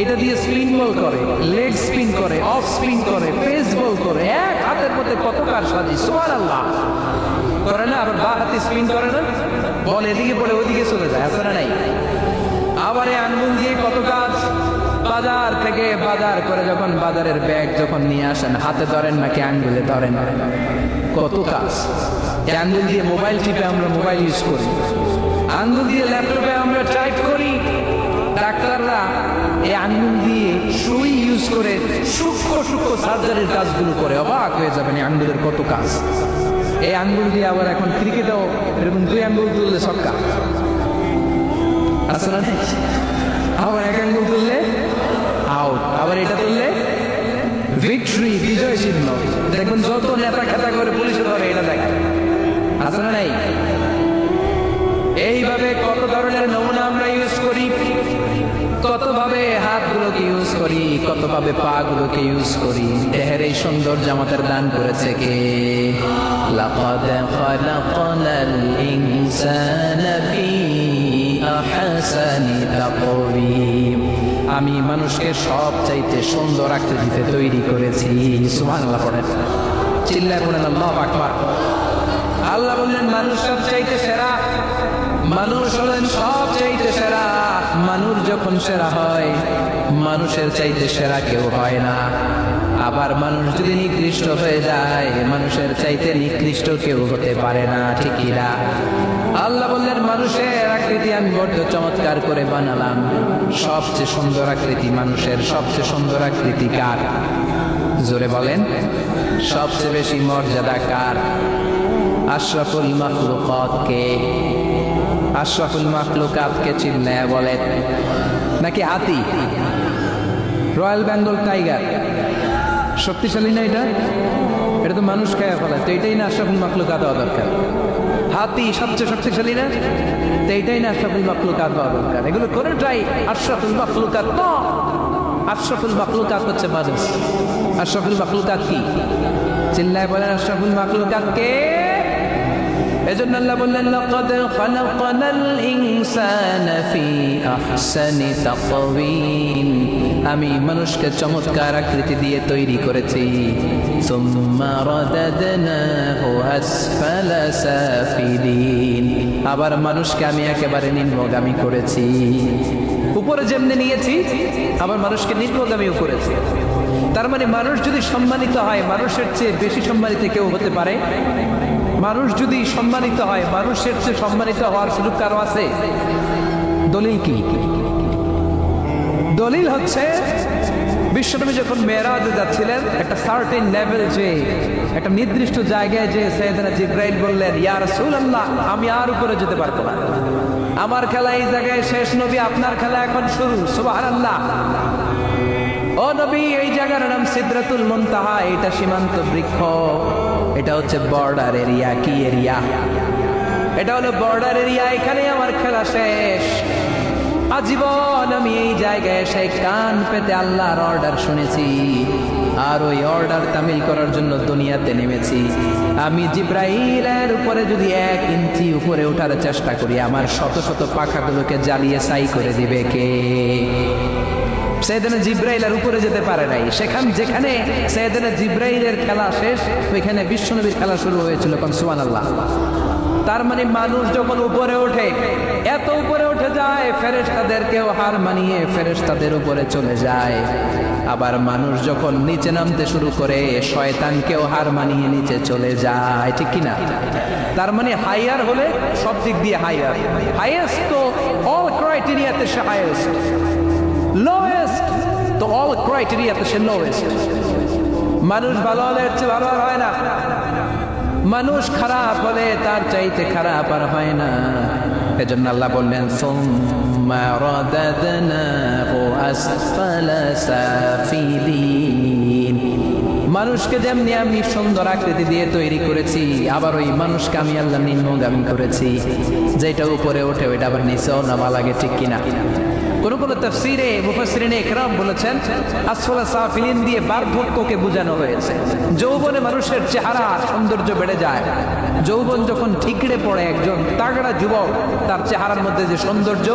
এটা দিয়ে স্পিন বল করে, লেগ স্পিন করে, অফ স্পিন করে, পেস বল করে। এক হাতের মধ্যে কত কারসাজি। সুবহানাল্লাহ করে না? আবার বা হাতে স্পিন করে না, বল এদিকে পড়ে ওইদিকে চলে যায়, আছে না নাই? আবার এই আঙ্গুল দিয়ে কত কাজ। বাজার থেকে বাজার করে যখন বাজারের ব্যাগ যখন নিয়ে আসেন, হাতে ধরেন নাকি আঙ্গুলে ধরেন, কত কাজ। এই আঙ্গুল দিয়ে মোবাইল টিপে আমরা মোবাইল ইউজ করি, আঙ্গুল দিয়ে ল্যাপটপে আমরা টাইপ করি। ডাক্তাররা এই আঙ্গুল দিয়ে সুই ইউজ করে সূক্ষ্ম সূক্ষ্ম সার্জারির কাজগুলো করে। অবাক হয়ে যাবেন এই আঙ্গুলের কত কাজ। এই আঙ্গুল দিয়ে আবার এখন ক্রিকেটেও এরকম 2 আঙ্গুল তুললে ছক্কা, আসলে আবার 1 আঙ্গুল তুললে আউট, আবার এটা তুললে ভিক্টরি, বিজয় চিহ্ন। দেখবেন যত নেতা খেতা করে পুলিশে ধরে, এটা দেখে, আসলে নাই? এইভাবে কত ধরনের নমুনা আমরা ইউজ করি, কতভাবে হাতগুলোকে ইউজ করি, কতভাবে পা গুলোকে ইউজ করি। দেহের এই সৌন্দর্য আমাদের দান করেছে কে? লাকাদ খালাকনাল ইনসানা ফি আহসানি তাকওয়িম। আমি মানুষকে সবচাইতে সুন্দর আকৃতিতে তৈরি করেছি। সুবহানাল্লাহ পড়েন, চিল্লায় পড়েন আল্লাহু আকবার। আল্লাহ বললেন মানুষ সবচাইতে সেরা, মানুষ হলেন সবচাইতে সেরা। মানুষ যখন সেরা হয়, মানুষের চাইতে সেরা কেউ হয় না। আবার মানুষ যদি নিকৃষ্ট হয়ে যায়, মানুষের চাইতে নিকৃষ্ট কেউ হতে পারে না, ঠিক কি না? আল্লাহ বললেন মানুষের আকৃতি আমি বড্ড চমৎকার করে বানালাম। সবচেয়ে সুন্দর আকৃতি মানুষের, সবচেয়ে সুন্দর আকৃতি কার? জোরে বলেন, সবচেয়ে বেশি মর্যাদা কার? আশরাফুল মাখলুকাত কে? আশরাফুল মাখলুকাত কে চিল্লায়া বলেন। নাকি হাতি? রয়্যাল বেঙ্গল টাইগার শক্তিশালী না? এটা এটা তো মানুষ খায় ফেলে, তো এটাই না আশরাফুল মাখলুকাত হওয়া দরকার? হাতি সবচেয়ে শক্তিশালী না? তো এটাই না আশরাফুল মাখলুকাত হওয়া দরকার? এগুলো কোনটাই আশরাফুল মাখলুকাত না। আশরাফুল মাখলুকাত হচ্ছে মানুষ। আশরাফুল মাখলুকাত কি? চিল্লায় বলেন আশরাফুল মাখলুকাত কে? এজন্য আল্লাহ বললেন লাকাদ খালাকনাল ইনসানা ফি আহসানি তাকওয়িম। আমি মানুষকে চমৎকার আকৃতি দিয়ে তৈরি করেছি। সুম্মা রাদাদনাহু আসফালা সাফিলিন। আবার মানুষকে আমি একেবারে নিম্নগামী করেছি। উপরে যেমনি নিয়েছি, আবার মানুষকে নিম্নগামীও করেছি। তার মানে মানুষ যদি সম্মানিত হয়, মানুষের চেয়ে বেশি সম্মানিত কেউ হতে পারে? মানুষ যদি সম্মানিত হয়, মানুষের চেয়ে সম্মানিত হওয়ার সুযোগ কারো আছে? দলিল কি? দলিল হচ্ছে বিশ্বনবী যখন মেরাজে যাচ্ছিলেন, একটা সার্টেন লেভেল, যে একটা নির্দিষ্ট জায়গায়, যে সাইয়েদনা জিবরাইল বললেন ইয়া রাসূলুল্লাহ আমি আর উপরে যেতে পারবো না, আমার খেলা এই জায়গায় শেষ, নবী আপনার খেলা এখন শুরু। সুবহানাল্লাহ। ও নবী, এই জায়গার নাম সিদরাতুল মুনতাহা, এটা সীমান্ত বৃক্ষ, এটা হচ্ছে বর্ডার এরিয়া। কি এরিয়া? এটা হলো বর্ডার এরিয়া, এখানে আমার খেলা শেষ। আজীবন আমি এই জায়গায় এসে কান পেতে আল্লাহর অর্ডার শুনেছি, আর ওই অর্ডার তামিল করার জন্য দুনিয়াতে নেমেছি। আমি জিব্রাইলের উপরে যদি 1 ইঞ্চি উপরে ওঠার চেষ্টা করি, আমার শত শত পাখাগুলোকে জ্বালিয়ে ছাই করে দিবে কে? সাইয়েদনা জিব্রাইলের উপরে যেতে পারে নাই। যেখানে সাইয়েদনা জিব্রাইলের খেলা শেষ, ওইখানে বিশ্বনবীর খেলা শুরু হয়েছিল। সুবহানাল্লাহ। তার মানে মানুষ যখন উপরে ওঠে, এত উপরে উঠে যায়, ফেরেশতাদেরকেও হার মানিয়ে ফেরেশতাদের উপরে চলে যায়। আবার মানুষ যখন নিচে নামতে শুরু করে, শয়তানকেও হার মানিয়ে নিচে চলে যায়, ঠিক কিনা? তার মানে হাইয়ার হলে সব দিক দিয়ে হাইয়ার, হাইয়েস্ট তো অল ক্রাইটেরিয়াতে সে হাইয়েস্ট, লোয়েস্ট তো অল ক্রাইটেরিয়াতে সে লোয়েস্ট। মানুষ ভালো হলে এর চেয়ে ভালো আর হয় না, মানুষ খারাপ হলে তার চাইতে খারাপ আর হয় না। এজন্য আল্লাহ বললেন সুম্মা রাদাদনাহু আসফালা সাফিলিন। মানুষকে যেমনি আমি সুন্দর আকৃতি দিয়ে তৈরি করেছি, আবার ওই মানুষকে আমি আল্লাহ নিম্নগামী করেছি। যেটা উপরে ওঠে ওইটা আবার নিচেও নামা লাগে, ঠিক কিনা? কোন তাফসীরে মুফাসসিরিনে ইকরাম বলেছেন আসফালা সাফিলিন দিয়ে বার্ধক্যকে বোঝানো হয়েছে। যৌবনে মানুষের চেহারা সৌন্দর্য বেড়ে যায়। যৌবন যখন ঠিকরে পড়ে, একজন তাগড়া যুবক, তার চেহারার মধ্যে যে সৌন্দর্য,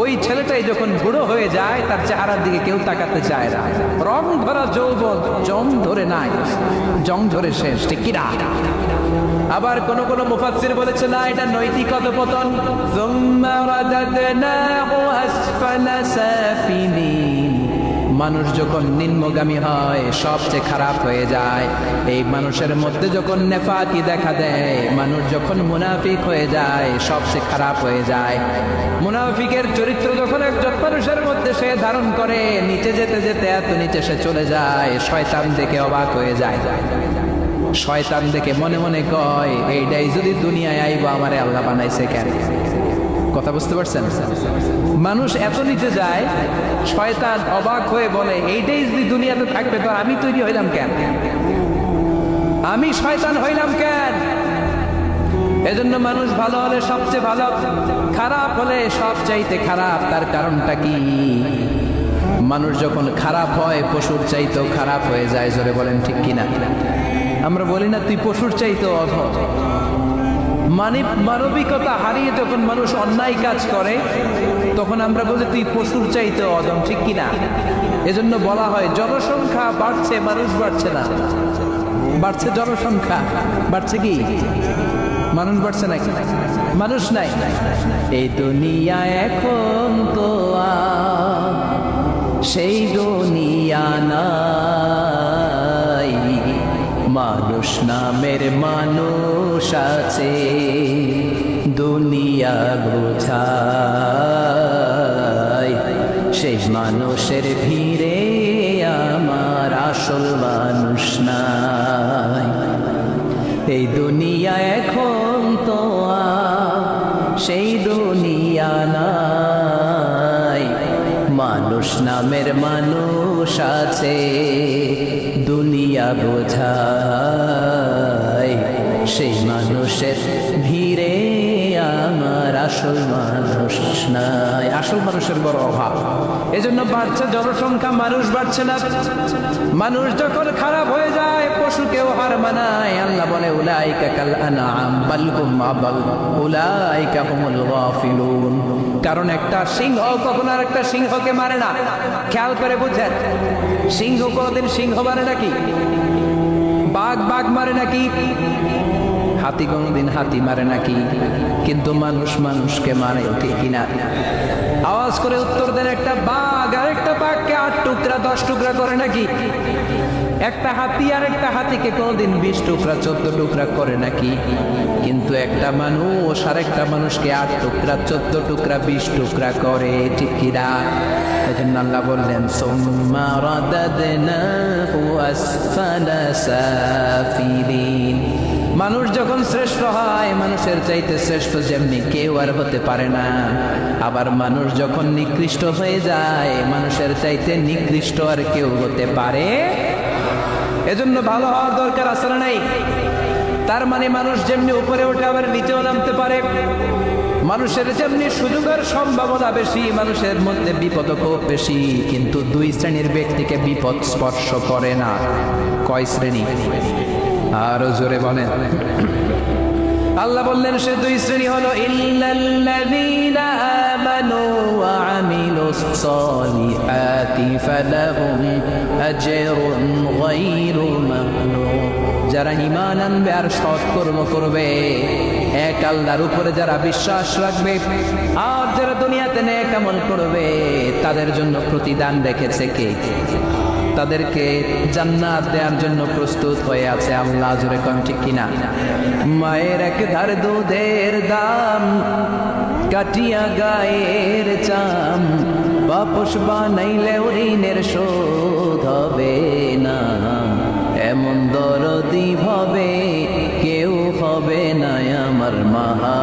ওই ছেলেটাই যখন বুড়ো হয়ে যায়, তার চেহারার দিকে কেউ তাকাতে চায় না। রং ধরা যৌবন জং ধরে নাই, জং ধরে শেষ, ঠিক কিনা? আবার কোন মুফাসসির বলেছে না, এটা নৈতিক অধঃপতন। সুম্মা রাদাদনাহু আসফালা সাফিলিন। মানুষ যখন নিম্নগামী হয়, সবচেয়ে খারাপ হয়ে যায়। এই মানুষের মধ্যে যখন নেফাকি দেখা দেয়, মানুষ যখন মুনাফিক হয়ে যায়, সবচেয়ে খারাপ হয়ে যায়। মুনাফিকের চরিত্র যখন একজন মানুষের মধ্যে সে ধারণ করে, নিচে যেতে যেতে এত নিচে সে চলে যায়, শয়তান দেখে অবাক হয়ে যায়। শয়তান দেখে মনে মনে কয়, এইটাই যদি দুনিয়ায় আইবো, আমারে আল্লাহ বানাইছে কেন? কথা বুঝতে পারছেন? মানুষ এত নিচে যায়, শয়তান অবাক হয়ে বলে, এইটাই যদি দুনিয়াতে থাকবে, তো আমি তৈরি হইলাম কেন? আমি শয়তান হইলাম কেন? এজন্য মানুষ ভালো হলে সবচেয়ে ভালো, খারাপ হলে সবচাইতে খারাপ। তার কারণটা কি? মানুষ যখন খারাপ হয়, পশুর চাইতেও খারাপ হয়ে যায়। জোরে বলেন ঠিক কিনা? আমরা বলি না, তুই পশুর চাইতেও অধম। মানবিকতা হারিয়ে যখন মানুষ অন্যায় কাজ করে, তখন আমরা বলি তুই পশুর চাইতেও অধম, ঠিক কিনা? এজন্য বলা হয় জনসংখ্যা বাড়ছে, মানুষ বাড়ছে না। বাড়ছে জনসংখ্যা, বাড়ছে কি মানুষ? বাড়ছে নাকি? মানুষ নাই। এই দুনিয়া এখন তো সেই দুনিয়া নাই, মানুষ নামের মানুষ আছে, দুনিয়া বোঝায়। সেই মানুষের ভিড়ে আমার আসল মানুষ নাই। এই দুনিয়া এখন তো সেই দুনিয়া নাই, মানুষ নামের মানুষ আছে, দুনিয়া বোঝায়। সেই মানুষের ভিড়ে আমার আসল মানুষ নাই। আসল মানুষের বড় অভাব। এজন্য বাড়ছে জনসংখ্যা, মানুষ বাড়ছে না। মানুষ যখন খারাপ হয়ে যায়, পশুকেও হার মানায়। আল্লাহ বলে উলাইকা কাল আনআম বাল হুম আদাল উলাইকা হুমুল গাফিলুন। কারণ একটা সিংহ কখনো আর একটা সিংহকে মারে না। খেয়াল করে বুঝেন, সিংহ কোনদিন সিংহ মারে নাকি? বাঘ বাঘ মারে নাকি? হাতি কোনদিন হাতি মারে নাকি? কিন্তু মানুষ মানুষকে মারে, ঠিক কিনা? আওয়াজ করে উত্তর দেন, একটা বাঘ আর একটা বাঘকে 8 টুকরা 10 টুকরা করে নাকি? একটা হাতি আর একটা হাতিকে কোনদিন 20 টুকরা 14 টুকরা করে নাকি? কিন্তু একটা মানুষ আর একটা মানুষকে 8 টুকরা 14 টুকরা 20 টুকরা করে, ঠিক কিনা? এজন্য আল্লাহ বললেন সুম্মা রাদাদনাহু আসফালা সাফিলিন। মানুষ যখন শ্রেষ্ঠ হয়, মানুষের চাইতে শ্রেষ্ঠ যেমনি কেউ আর হতে পারে না। আবার মানুষ যখন নিকৃষ্ট হয়ে যায়, মানুষের চাইতে নিকৃষ্ট আর কেউ হতে পারে। এজন্য ভালো হওয়ার দরকার আছে না নাই? তার মানে মানুষ যেমনি উপরে উঠে আবার নিচেও নামতে পারে, মানুষের যেমনি সুযোগের সম্ভাবনা বেশি, মানুষের মধ্যে বিপদ খুব বেশি, কিন্তু দুই শ্রেণীর ব্যক্তিকে বিপদ স্পর্শ করে না। কয় শ্রেণী? আরো জোরে বলেন। আল্লাহ বললেন সে দুই শ্রেণী হলো ইল্লাল্লাযীনা আমানু ওয়া আমিলুস সালিহাতি ফালাহুম আজরুন গায়রু মামনুন। যারা ঈমান আনবে আর সৎকর্ম করবে, এক আল্লাহর উপরে যারা বিশ্বাস রাখবে আর যারা দুনিয়াতে নেক আমল করবে, তাদের জন্য প্রতিদান রেখেছে কে? তাদেরকে জান্নাত দেওয়ার জন্য প্রস্তুত হয়ে আছে আল্লাহ। জোরে কোন ঠিক কিনা? মায়ের এক ধার দুধের দাম কাটিয়া গায়ের চাম, বাপস বানাইলেও ঋণের শোধ হবে না, এমন দরদি ভাবে কেউ হবে না আমার মাহা।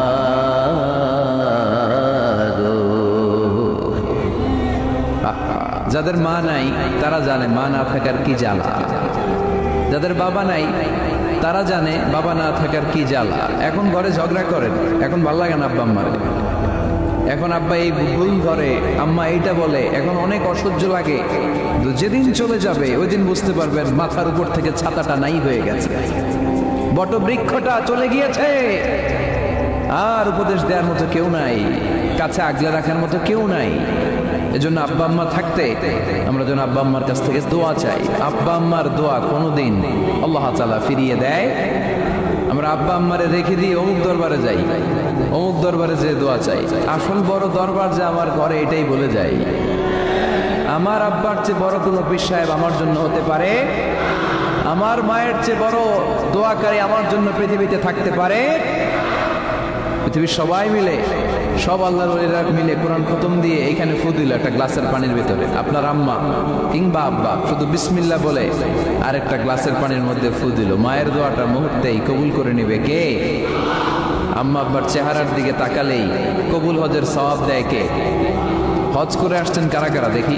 যাদের মা নাই তারা জানে মা না থাকার কি জ্বালা, যাদের বাবা নাই তারা জানে বাবা না থাকার কি জ্বালা। এখন ঘরে ঝগড়া করেন, এখন ভালো লাগে না আব্বা আম্মারে, এখন আব্বা এই ভুল করে, আম্মা এইটা বলে, এখন অনেক অসহ্য লাগে। যেদিন চলে যাবে ওই দিন বুঝতে পারবেন মাথার উপর থেকে ছাতাটা নাই হয়ে গেছে, বটবৃক্ষটা চলে গিয়েছে, আর উপদেশ দেওয়ার মতো কেউ নাই, কাছে আগলে রাখার মতো কেউ নাই। এজন্য আব্বা আম্মা থাকতে আমরা যেন আব্বা আম্মার কাছ থেকে দোয়া চাই। আব্বা আম্মার দোয়া কোনোদিন আল্লাহ তাআলা ফিরিয়ে দেয়। আমরা আব্বা আম্মারে রেখে দিয়ে অমুক দরবারে যাই, অমুক দরবারে যে দোয়া চাই, আসল বড় দরবার যে আমার ঘরে এটাই বলে যাই। আমার আব্বার চেয়ে বড় কোনো পীর সাহেব আমার জন্য হতে পারে, আমার মায়ের চেয়ে বড় দোয়াকারী আমার জন্য পৃথিবীতে থাকতে পারে। পৃথিবীর সবাই মিলে, সব আল্লাহর ওলিরা মিলে কোরআন খতম দিয়ে এইখানে ফু দিল একটা গ্লাসের পানির ভিতরে, আপনার আম্মা কিংবা আব্বা শুধু বিসমিল্লাহ বলে আরেকটা গ্লাসের পানির মধ্যে ফু দিল, মায়ের দোয়াটা মুহূর্তেই কবুল করে নিবে কে? আম্মা আব্বার চেহারার দিকে তাকালেই কবুল হজের সওয়াব দেয় কে? হজ করে আসছেন কারা কারা দেখি?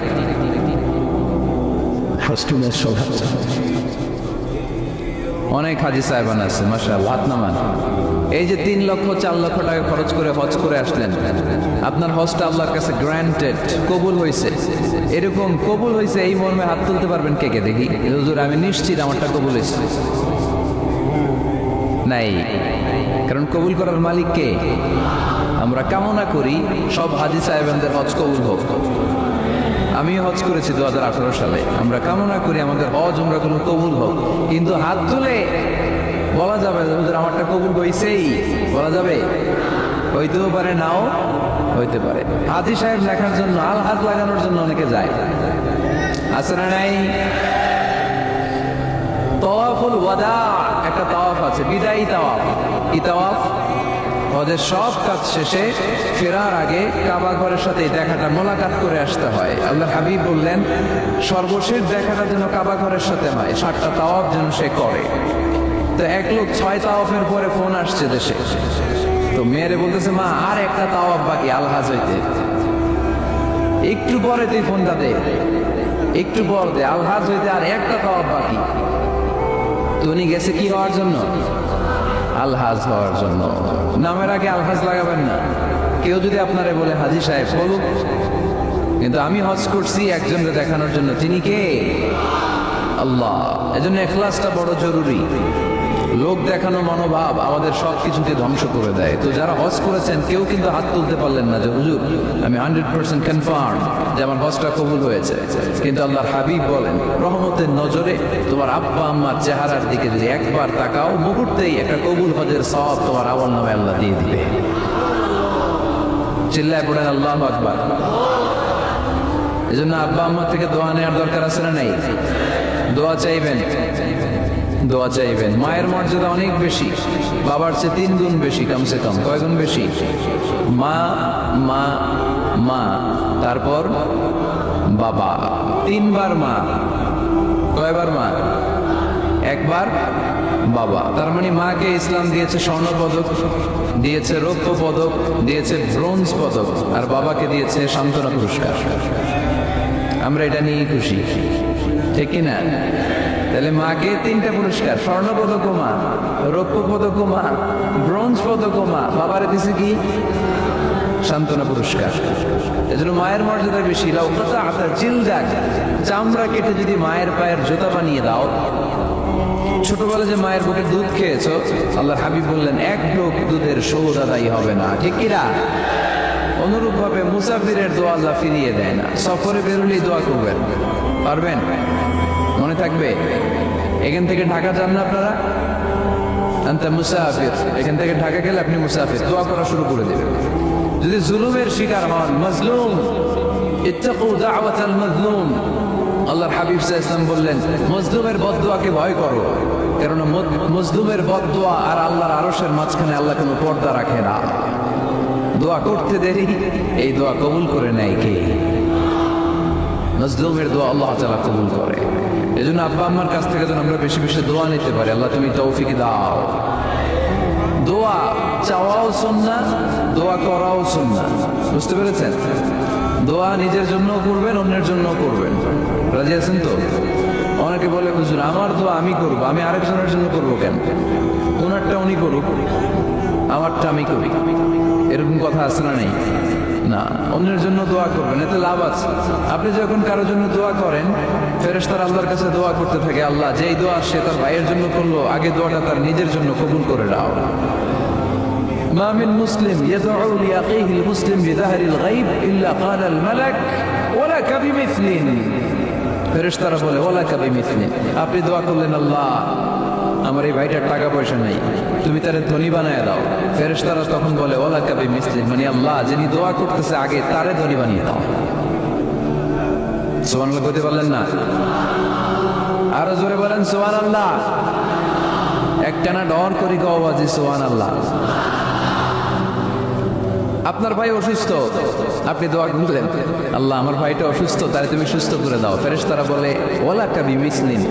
অনেক হাজি সাহেবান আছে মাশাআল্লাহ, হাত নামান। এই যে 3 লক্ষ 4 লক্ষ টাকা খরচ করে হজ করে আসলেন, আপনার হজটা আল্লাহর কাছে গ্র্যান্টেড, কবুল হয়েছে, এরকম কবুল হয়েছে এই মর্মে হাত তুলতে পারবেন কে কে দেখি? হুজুর আমি নিশ্চিত আমারটা কবুল হয়েছে। নাই, কারণ কবুল করার মালিক কে? আমরা কামনা করি সব হাজি সাহেবদের হজ কবুল হোক। আমি হজ করেছি 2018 সালে, আমরা কামনা করি আমাদের হজ উমরা কোনো কবুল হোক, কিন্তু হাত তুলে বলা যাবে হুজুর আমারটা কবুল হইছেই, বলা যাবে? হইতেও পারে, নাও হইতে পারে। হাজি সাহেব লেখার জন্য, আল হাত লাগানোর জন্য অনেকে যায়, আছে না নাই? তাওয়াফুল ওয়াদা একটা তাওয়াফ আছে, বিদায়ী তাওয়াফ। কি তাওয়াফ? হজের সব কাজ শেষে ফেরার আগে কাবা ঘরের সাথে দেখাটা মোলাকাত করে আসতে হয়। আল্লাহ হাবিব বললেন সর্বশেষ দেখাটা যেন কাবা ঘরের সাথে হয়, 7টা তাওয়াফ যেন সে করে। তো এক লোক 6 তাওয়াফের পরে ফোন আসছে দেশে, তো মেয়েরে বলতেছে মা আর একটা তাওয়াফ বাকি আলহাজ হইতে, একটু পরে তুই ফোনটা দে, একটু পর দে, আলহাজ হইতে আর একটা তাওয়াফ বাকি। তো উনি গেছে কি হওয়ার জন্য? আলহাজ হওয়ার জন্য। নামের আগে আলহাজ লাগাবেন না। কেউ যদি আপনারে বলে হাজি সাহেব বলুক, কিন্তু আমি হজ করছি একজনকে দেখানোর জন্য, তিনি কে? আল্লাহ। এজন্য ইখলাসটা বড় জরুরি। লোক দেখানো মনোভাব আমাদের সব কিছুকে ধ্বংস করে দেয়। তো যারা হজ করেছেন কেউ কিন্তু হাত তুলতে পারলেন না যে হুজুর আমি 100% কনফার্ম যে আমার হজটা কবুল হয়েছে, কিন্তু আল্লাহর হাবিব বলেন রহমতের নজরে তোমার আব্বা আম্মার চেহারার দিকে যদি একবার তাকাও, মুহূর্তেই একটা কবুল হজের সওয়াব তোমার আমল নামে আল্লাহ দিয়ে দিবে। চিল্লায় পড়েন আল্লাহু আকবার। এজন্য আব্বা আম্মা থেকে দোয়া নেওয়ার দরকার আছে না নাই? দোয়া চাইবেন, দোয়া চাইবেন। মায়ের মর্যাদা অনেক বেশি, বাবার চেয়ে 3 গুণ বেশি, কমসে কম। কয় গুণ বেশি? মা মা মা, তারপর বাবা, 3 বার মা। কয়বার মা? 1 বার বাবা। তার মানে মাকে ইসলাম দিয়েছে স্বর্ণ পদক, দিয়েছে রৌপ্য পদক, দিয়েছে ব্রোঞ্জ পদক, আর বাবাকে দিয়েছে সান্ত্বনা পুরস্কার। আমরা এটা নিয়ে খুশি, ঠিক কিনা? তাহলে মাকে 3টা পুরস্কার, স্বর্ণ পদক মা, রৌপ্য পদক মা, ব্রোঞ্জ পদক মা, বাবারে দিছে কি সান্ত্বনা পুরস্কার। এজন্য মায়ের মর্যাদা বেশি। লাউ কাতাআতা জিলদাক, চামড়া কেটে যদি মায়ের পায়ের জুতা বানিয়ে দাও। ছোটবেলা যে মায়ের বুকে দুধ খেয়েছো, আল্লাহর হাবিব বললেন 1 ঢোক দুধের শোধ আদায় হবে না, ঠিক কিনা? অনুরূপ ভাবে মুসাফিরের দোয়া আল্লাহ ফিরিয়ে দেয় না। সফরে বেরোলেই দোয়া করবেন, পারবেন? মনে থাকবে? এখান থেকে ঢাকা যান না আপনারা, আনতা মুসাফির, এখান থেকে ঢাকা গেলে আপনি মুসাফির, দোয়া করা শুরু করে দেবেন। যদি জুলুমের শিকার হন, মাজলুম, ইত্তাকু দাওয়াতাল মাজলুম, আল্লাহর হাবিব সাল্লাল্লাহু আলাইহি ওয়াসাল্লাম বললেন মজলুমের বদদুয়াকে ভয় করো, কারণ মজলুমের বদদুয়া আর আল্লাহর আরশের মাঝখানে আল্লাহ কোনো পর্দা রাখে না। দোয়া করতে দেরি, এই দোয়া কবুল করে নেয় কে? মজলুমের দোয়া আল্লাহ তাআলা কবুল করে। এজন্য আব্বা আম্মার কাছ থেকে যেন আমরা বেশি বেশি দোয়া নিতে পারি, আল্লাহ তুমি তৌফিক দাও। দোয়া চাওয়াও সুন্নাহ, দোয়া করাও সুন্নাহ, বুঝতে পেরেছেন? দোয়া নিজের জন্য করবেন, অন্যের জন্য করবেন। রাজি আছেন তো? অনেকে বলে হুজুর আমার দোয়া আমি করবো, আমি আরেকজনের জন্য করবো কেন? ওনারটা উনি করুক, আমারটা আমি করি, এরকম কথা আছে না? নেই না, অন্যের জন্য দোয়া করবেন, এতে লাভ আছে। আপনি যখন কারোর জন্য দোয়া করেন, ফেরেশতারা আল্লাহর কাছে দোয়া করতে থাকে, আল্লাহ যেই দোয়া সে তার ভাইয়ের জন্য করলো, আগে দোয়াটা তার নিজের জন্য কবুল করে দাও। মা মিন মুসলিম ইয়াদউ লিআখিহি আল-মুসলিম বিযাহরিল গায়ব ইল্লা ক্বালা আল-মালাক ওয়ালাকা বিমিসলিন। ফেরেশতারা বলে ওয়ালাকা বিমিসলিন, আপনি দোয়া করলেন আল্লাহ আমার এই ভাইটার টাকা পয়সা নাই, তুমি তারে ধনী বানায় দাও। ফেরেশতারা তখন বলে ওয়ালাকা বিমিসলিন, মানে আল্লাহ যিনি দোয়া করতেছে আগে তারে ধনী বানিয়ে দাও। সুবহানাল্লাহ বলতে পারলেন না? আরো জোরে বলেন সুবহানাল্লাহ। একটানা ডর করি গো আওয়াজে সুবহানাল্লাহ। আপনার ভাই অসুস্থ, আপনি দোয়া করলেন আল্লাহ আমার ভাইটা অসুস্থ, তারে তুমি সুস্থ করে দাও। ফেরেশতারা বলে ওয়ালাকা বিমিসলিন,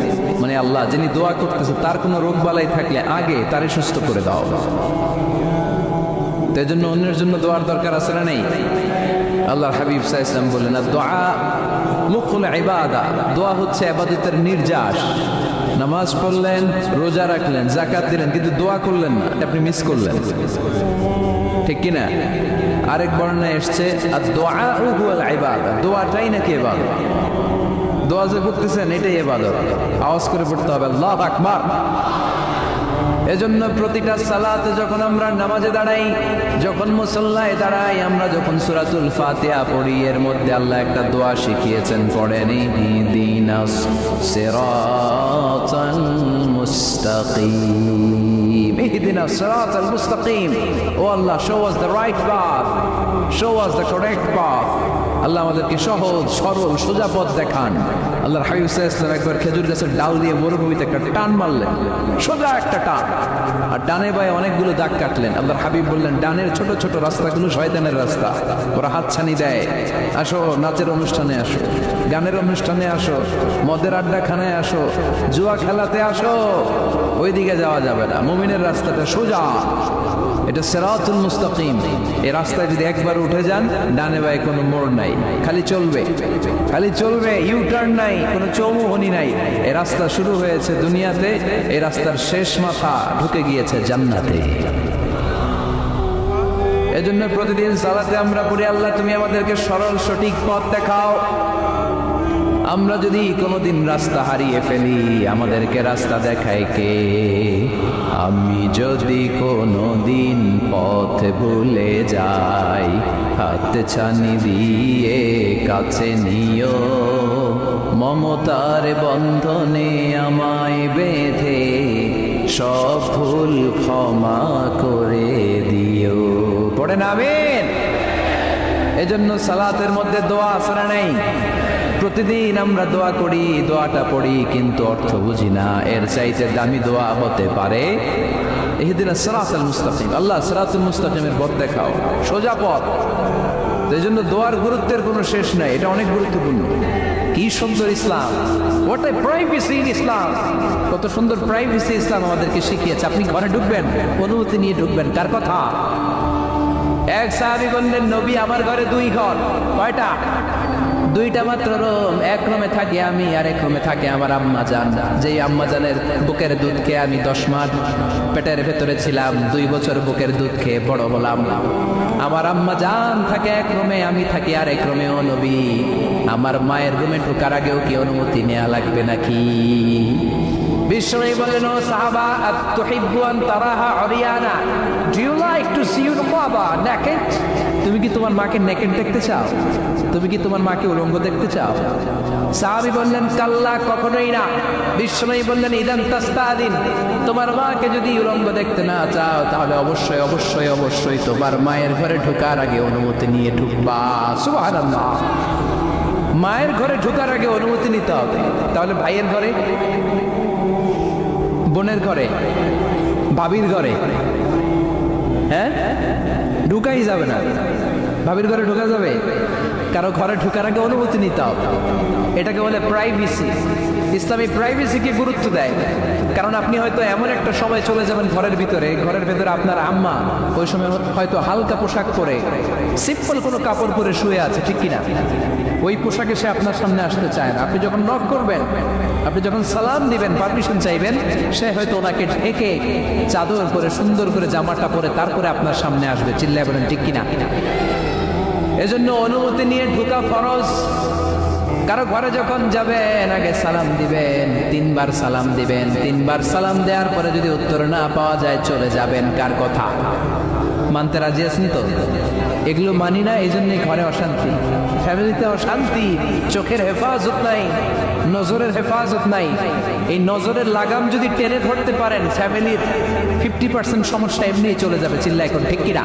মানে আল্লাহ যিনি দোয়া করতেছে তার কোনো রোগ বালাই থাকলে আগে তারে সুস্থ করে দাও। তাই জন্য অন্যের জন্য দোয়ার দরকার আছে না নেই? আল্লাহর হাবিব সাল্লাল্লাহু আলাইহি ওয়াসাল্লাম বললেন দোয়া মুখুল ইবাদা, দোয়া হচ্ছে ইবাদতের নির্যাস। নামাজ পড়লেন, রোজা রাখলেন, যাকাত দিলেন, কিন্তু দোয়া করলেন না, আপনি মিস করলেন, ঠিক কিনা? আরেক বর্ণনায় এসছে আদ-দুআ হুয়াল ইবাদা, দোয়াটাই নাকি ইবাদত। দোয়া যে করতেছেন এটাই ইবাদত, আওয়াজ করে পড়তে হবে আল্লাহু আকবার। এজন্য প্রতিটা সালাতে যখন আমরা নামাজে দাঁড়াই, যখন মুসল্লায় দাঁড়াই, আমরা যখন সূরাতুল ফাতিহা পড়ি, এর মধ্যে আল্লাহ একটা দোয়া শিখিয়েছেন, পড়েন ইহদিনাস সিরাতাল মুস্তাকিম, ইহদিনাস সিরাতাল মুস্তাকিম। ও আল্লাহ, show us the right path, show us the correct path। আল্লাহ আমাদেরকে সহজ সরল সোজা পথ দেখান। আল্লাহর হাবিব সাল্লাল্লাহু আলাইহি ওয়াসাল্লাম একবার খেজুর গাছের ডাল দিয়ে মরুভূমিতে একটা টান মারলেন, সোজা একটা টান, আর ডানে বায়ে অনেকগুলো দাগ কাটলেন। আল্লাহর হাবিব বললেন ডানের ছোট ছোট রাস্তাগুলো শয়তানের রাস্তা, ওরা হাতছানি দেয়। আসো নাচের অনুষ্ঠানে আসো, গানের অনুষ্ঠানে আসো, মদের আড্ডাখানায় আসো, জুয়া খেলাতে আসো, ওইদিকে যাওয়া যাবে না। মুমিনের রাস্তাটা সোজা, এটা সিরাতুল মুস্তাকিম। এই রাস্তায় যদি একবার উঠে যান, ডানে বায়ে কোনো মোড় নাই, খালি চলবে, খালি চলবে, ইউ টার্ন নাই, কোনো চৌমুহনী নাই। এই রাস্তা শুরু হয়েছে দুনিয়াতে, এই রাস্তার শেষ মাথা ঢুকে গিয়েছে জান্নাতে। এজন্য প্রতিদিন সালাতে আমরা পড়ি আল্লাহ তুমি আমাদেরকে সরল সঠিক পথ দেখাও। আমরা যদি কোনোদিন রাস্তা হারিয়ে ফেলি, আমাদেরকে রাস্তা দেখায় কে? আমি যদি কোনোদিন পথ ভুলে যাই, হাত ছানি দিয়ে কাছে নিও, মমতার বন্ধনে আমায় বেঁধে সব ভুল ক্ষমা করে দিও। পড়েন আমিন। এজন্য সালাতের মধ্যে দোয়া আছে না নেই? প্রতিদিন আমরা দোয়া করি, দোয়াটা পড়ি, কিন্তু অর্থ বুঝি না। এর চাইতে দামি দোয়া হতে পারে ইহদিনাস সিরাতাল মুস্তাকিম, আল্লাহ সিরাতুল মুস্তাকিমের পথ দেখাও, সোজা পথ। এই জন্য দোয়ার গুরুত্বের কোনো শেষ নাই, এটা অনেক গুরুত্বপূর্ণ। কি সুন্দর ইসলাম, হোয়াট এ প্রাইভেসি ইন ইসলাম, কত সুন্দর প্রাইভেসি ইসলাম আমাদেরকে শিখিয়েছে। আপনি ঘরে ঢুকবেন, অনুমতি নিয়ে ঢুকবেন। কার কথা? এক সাহাবী বললেন নবী আমার ঘরে 2 ঘর। কয়টা? দুইটা মাত্র রুম, এক রুমে থাকি আমি আর এক রুমে থাকে আমার আম্মা জান, যেই আম্মা জানের বুকের দুধ খেয়ে আমি 10 মাস পেটের ভেতরে ছিলাম, 2 বছর বুকের দুধ খেয়ে বড় হলাম। আমার আম্মা জান থাকে এক রুমে, আমি থাকি আর এক রুমে। ও নবী, আমার মায়ের রুমে ঢোকার আগেও কি অনুমতি নেওয়া লাগবে নাকি? বিশ্বনবী বললেন, ও সাহাবা, আতুহিব্বু আন তারাহা উরিয়ানা, do you like to see your বাবা নেকেড? তুমি কি তোমার মাকে নেকেড দেখতে চাও? তুমি কি তোমার মাকে উলঙ্গ দেখতে চাও? সাহাবী বললেন, কাল্লা, কখনোই না। বিশ্বনবী বললেন, ইদান তাস্তাদিন, তোমার মাকে যদি উলঙ্গ দেখতে না চাও তাহলে অবশ্যই অবশ্যই অবশ্যই তোমার মায়ের ঘরে ঢোকার আগে অনুমতি নিয়ে ঢুকবা। সুবহানাল্লাহ। মায়ের ঘরে ঢোকার আগে অনুমতি নিতে হবে। তাহলে ভাইয়ের ঘরে, বোনের ঘরে, ভাবির ঘরে, হ্যাঁ, ঢুকাই যাবে না। ভাবির ঘরে ঢোকা যাবে? কারো ঘরে ঢোকার আগে অনুমতি নিতে হবে। এটাকে বলে প্রাইভেসি। ইসলামী প্রাইভেসিকে গুরুত্ব দেয়। কারণ আপনি হয়তো এমন একটা সময় চলে যাবেন ঘরের ভিতরে আপনার আম্মা ওই সময় হয়তো হালকা পোশাক পরে, সিম্পল কোনো কাপড় পরে শুয়ে আছে, ঠিক কিনা? ওই পোশাকে সে আপনার সামনে আসতে চায় না। আপনি যখন নক করবেন, আপনি যখন সালাম দিবেন, পারমিশন চাইবেন, সে হয়তো ওনাকে ঢেকে চাদর পরে সুন্দর করে জামাটা পরে তারপরে আপনার সামনে আসবে। চিল্লায় বলেন ঠিক কিনা? এজন্য অনুমতি নিয়ে ঢোকা ফরজ। কারো ঘরে যখন যাবেন আগে সালাম দিবেন, 3 বার সালাম দিবেন। 3 বার সালাম দেওয়ার পরে যদি উত্তর না পাওয়া যায় চলে যাবেন। কার কথা মানতে রাজি আছেন তো? এগুলো মানি না, এই জন্যই ঘরে অশান্তি, ফ্যামিলিতে অশান্তি, চোখের হেফাজত নাই, নজরের হেফাজত নাই। এই নজরের লাগাম যদি টেনে ধরতে পারেন, ফ্যামিলির 50% সমস্যা এমনি চলে যাবে। চিল্লা এখন ঠিক কিনা?